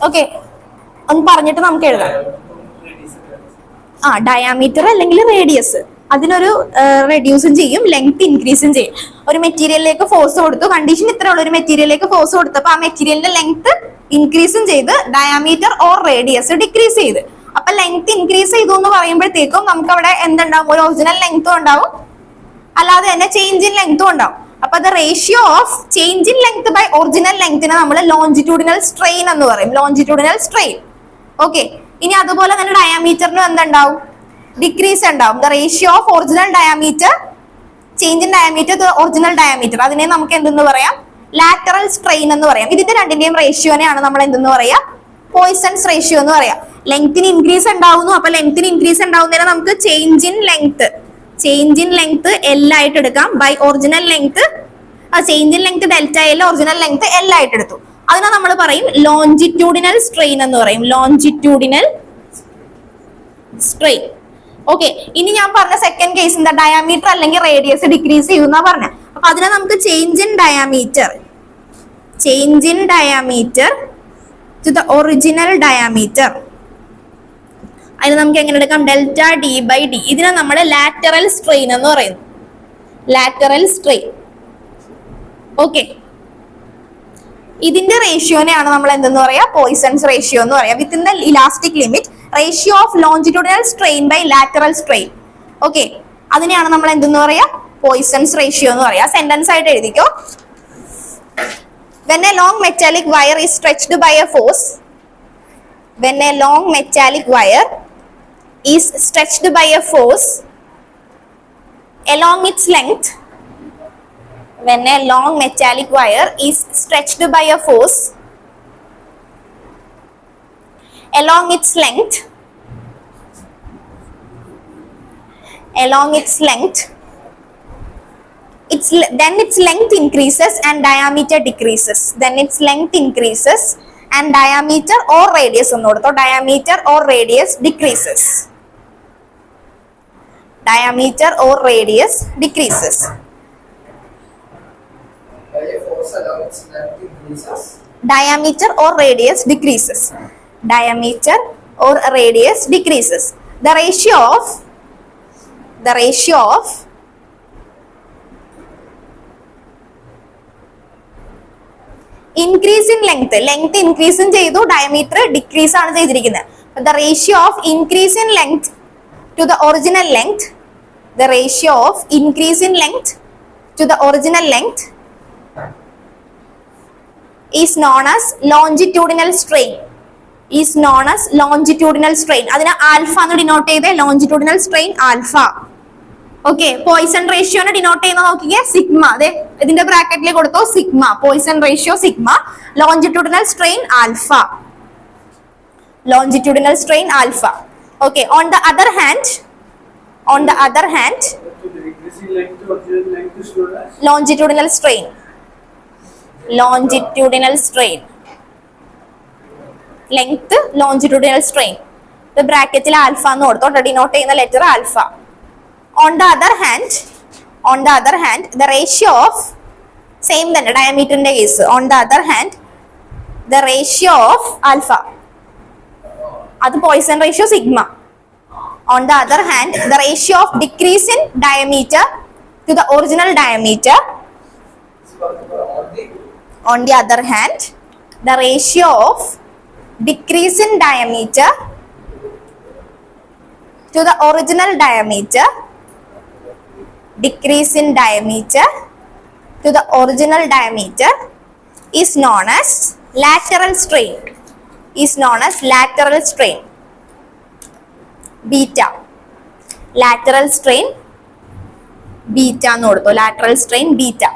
ഓക്കെ, ഒന്ന് പറഞ്ഞിട്ട് നമുക്ക് എഴുതാം. ഡയാമീറ്റർ അല്ലെങ്കിൽ റേഡിയസ്, അതിനൊരു റെഡ്യൂസും ചെയ്യും, ലെങ്ത് ഇൻക്രീസും ചെയ്യും. ഒരു മെറ്റീരിയലിലേക്ക് ഫോഴ്സ് കൊടുത്തു, കണ്ടീഷൻ ഇത്രേ ഉള്ളൂ. ഒരു മെറ്റീരിയലിലേക്ക് ഫോഴ്സ് കൊടുത്തപ്പോൾ ആ മെറ്റീരിയലിന്റെ ലെങ്ത് ഇൻക്രീസും ചെയ്ത് ഡയാമീറ്റർ ഓർ റേഡിയസ് ഡിക്രീസ് ചെയ്ത്. അപ്പൊ ലെങ്ത് ഇൻക്രീസ് ചെയ്തു എന്ന് പറയുമ്പോഴത്തേക്കും നമുക്ക് അവിടെ എന്തുണ്ടാവും? ഒരു ഒറിജിനൽ ലെങ്ത്തും ഉണ്ടാവും, അല്ലാതെ തന്നെ ചേഞ്ച് ഇൻ ലെങ്ത്തും ഉണ്ടാവും. അപ്പൊ the ratio of change in length by original ലെങ്തിനെ നമ്മൾ ലോഞ്ചിറ്റ്യൂഡിനൽ സ്ട്രെയിൻ എന്ന് പറയും, ലോഞ്ചിറ്റ്യൂഡിനൽ സ്ട്രെയിൻ. ഓക്കെ, ഇനി അതുപോലെ തന്നെ ഡയാമീറ്ററിനും എന്തുണ്ടാവും? ഡിക്രീസ് ഉണ്ടാവും. The ratio of original diameter change in diameter to original diameter, അതിനെ നമുക്ക് എന്തെന്ന് പറയാം? ലാറ്ററൽ സ്ട്രെയിൻ എന്ന് പറയാം. ഇതിന്റെ രണ്ടിന്റെയും റേഷ്യോനെയാണ് നമ്മൾ എന്തെന്ന് പറയാ? പോയ്സൺസ് റേഷ്യോ എന്ന് പറയാം. ലെങ്ത്തിന് ഇൻക്രീസ് ഉണ്ടാവുന്നു, അപ്പൊ ലെങ്ത്തിന് ഇൻക്രീസ് ഉണ്ടാവുന്നതിനെ നമുക്ക് ചേഞ്ച് ഇൻ ലെങ്ത് എൽ ആയിട്ട് എടുക്കാം. By original length, change in length delta L, original length L ആയിട്ട് എടുത്തു. അതിനെ നമ്മൾ പറയും ലോഞ്ചിറ്റ്യൂഡിനൽ സ്ട്രെയിൻ എന്ന് പറയും, ലോഞ്ചിറ്റ്യൂഡിനൽ സ്ട്രെയിൻ. ഓക്കെ, ഇനി ഞാൻ പറഞ്ഞ സെക്കൻഡ് കേസ് എന്താ? ഡയാമീറ്റർ അല്ലെങ്കിൽ റേഡിയസ് ഡിക്രീസ് ചെയ്യുന്ന പറഞ്ഞ. അപ്പൊ അതിനെ നമുക്ക് change in diameter to the original diameter, അതിന് നമുക്ക് എങ്ങനെ എടുക്കാം? Delta D by D. ഇതിനെ നമ്മൾ ലാറ്ററൽ സ്ട്രെയിൻ എന്ന് പറയുന്നു, ലാറ്ററൽ സ്ട്രെയിൻ. ഓക്കെ, ഇതിന്റെ റേഷ്യോനെയാണ് നമ്മൾ എന്തെന്ന് പറയാ? പോയ്സൺസ് റേഷ്യോ എന്ന് പറയാം. Within the elastic limit ratio of longitudinal strain by lateral strain. Okay, അതിനെയാണ് നമ്മൾ എന്തെന്ന് പറയാ? പോയ്സൺസ് റേഷ്യോ എന്ന് പറയാം. സെന്റൻസ് ആയിട്ട് എഴുതിക്കോ. When a long metallic wire is stretched by a force, when a long metallic wire is stretched by a force along its length, when a long metallic wire is stretched by a force along its length, then its length increases and diameter decreases. Then its length increases and diameter or radius onnodatho, diameter or radius decreases. Diameter or radius decreases. Diameter or radius decreases. Diameter or radius decreases. The ratio of increase in length increase ചെയ്തു, diameter decrease ആണ് ചെയ്തിരിക്കുന്നത്. The ratio of increase in length to the original length, the ratio of increase in length to the original length is known as longitudinal strain. അതിനെ ആൽഫ എന്ന് ഡിനോട്ട് ചെയ്തേ, longitudinal strain alpha. Okay, Poisson റേഷ്യോനെ ഡിനോട്ട് ചെയ്യുന്ന നോക്കിക്കേ, സിഗ്മ. അതെ, ഇതിന്റെ ബ്രാക്കറ്റിൽ കൊടുത്തോ sigma, Poisson ratio sigma, longitudinal strain alpha, longitudinal strain alpha. Okay, on the other hand longitudinal strain length longitudinal strain, the ബ്രാക്കറ്റിൽ ആൽഫ എന്ന് കൊടുത്തോ, ഡിനോട്ട് ചെയ്യുന്ന letter alpha. On the other hand, the ratio of same തന്നെ ഡയമീറ്ററിന്റെ കേസ്. On the other hand, the ratio of alpha, അത് Poisson ratio sigma. On the other hand, the ratio of decrease in diameter to the original diameter. On the other hand, the ratio of decrease in diameter to the original diameter, decrease in diameter to the original diameter is known as lateral strain. Beta. Lateral strain beta എന്ന് കൊടുത്തു, lateral strain beta.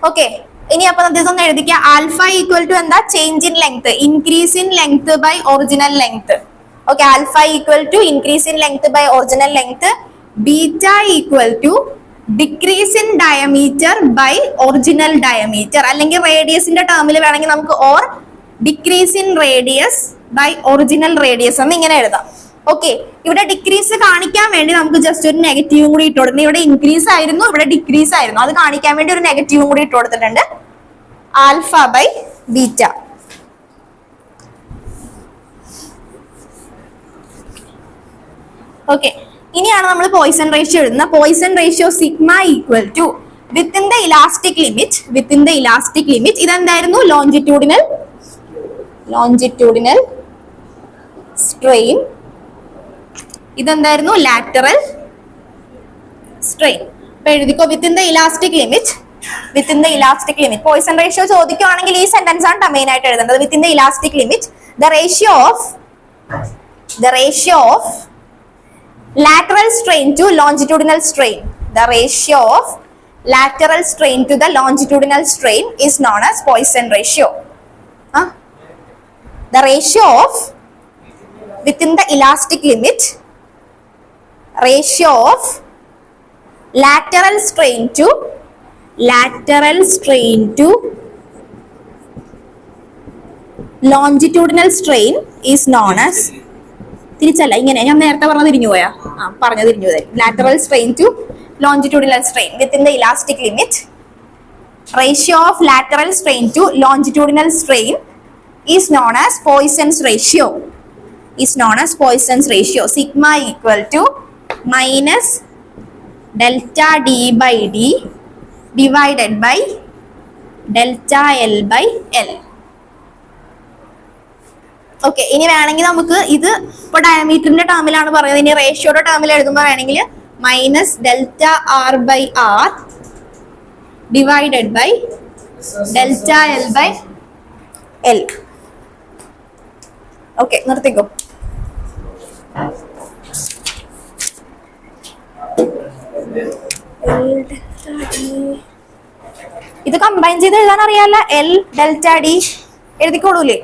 ഓക്കെ, ഇനി അപ്പൊ ഇതൊന്ന് എഴുതിക്കുക. ആൽഫ ഈക്വൽ ടു എന്താ? Change in length, increase in length by original length. Okay, alpha equal to increase in length by original length. Beta equal to decrease in diameter by original diameter, അല്ലെങ്കിൽ റേഡിയസിന്റെ ടേമിൽ വേണമെങ്കിൽ നമുക്ക് or decrease in radius by original radius എന്ന് ഇങ്ങനെ എഴുതാം. ഓക്കെ, ഇവിടെ ഡിക്രീസ് കാണിക്കാൻ വേണ്ടി നമുക്ക് ജസ്റ്റ് ഒരു നെഗറ്റീവും കൂടി ഇട്ട് കൊടുക്കണം. ഇവിടെ ഇൻക്രീസ് ആയിരുന്നു, ഇവിടെ ഡിക്രീസ് ആയിരുന്നു, അത് കാണിക്കാൻ വേണ്ടി ഒരു നെഗറ്റീവും കൂടി ഇട്ട് കൊടുത്തിട്ടുണ്ട്. Alpha by beta. ഓക്കെ, ഇനിയാണ് നമ്മൾ പോയ്സൺ റേഷ്യോ എഴുതുന്നത്. Poisson ratio sigma equal to within the elastic limit ഇതെന്തായിരുന്നു? ലോഞ്ചിറ്റ്യൂഡിനൽ സ്ട്രെയിൻ, ഇതെന്തായിരുന്നു? Lateral strain. അപ്പൊ എഴുതിക്കോ, within the elastic limit, within the elastic limit. Poisson ratio ചോദിക്കുവാണെങ്കിൽ ഈ സെന്റൻസ് ആണ് മെയിൻ ആയിട്ട് എഴുതേണ്ടത്. Within the elastic limit the ratio of lateral strain to longitudinal strain, the ratio of lateral strain to the longitudinal strain is known as Poisson ratio. The ratio of within the elastic limit, ratio of lateral strain to longitudinal strain is known as, തിരിച്ചല്ല, ഇങ്ങനെ ഞാൻ നേരത്തെ പറഞ്ഞ തിരിഞ്ഞു പോയാ, പറഞ്ഞു തിരിഞ്ഞു പോയി. Lateral strain to longitudinal strain within the elastic limit, ratio of lateral strain to longitudinal strain is known as Poisson's ratio. Sigma equal to minus delta D by D divided by delta L by L. Okay, ഇനി വേണമെങ്കിൽ നമുക്ക് ഇത് ഇപ്പൊ ഡയമീറ്ററിന്റെ ടേമിലാണ് പറയുന്നത്, ഇനി റേഷ്യോയുടെ ടേമിൽ എഴുതുമ്പോൾ വേണമെങ്കിൽ minus delta R by R divided by delta L by L. Okay, നിർത്തിക്കോ. ഇത് കമ്പൈൻ ചെയ്ത് എഴുതാൻ അറിയാല്ല. L delta D എഴുതിക്കോളൂലേ?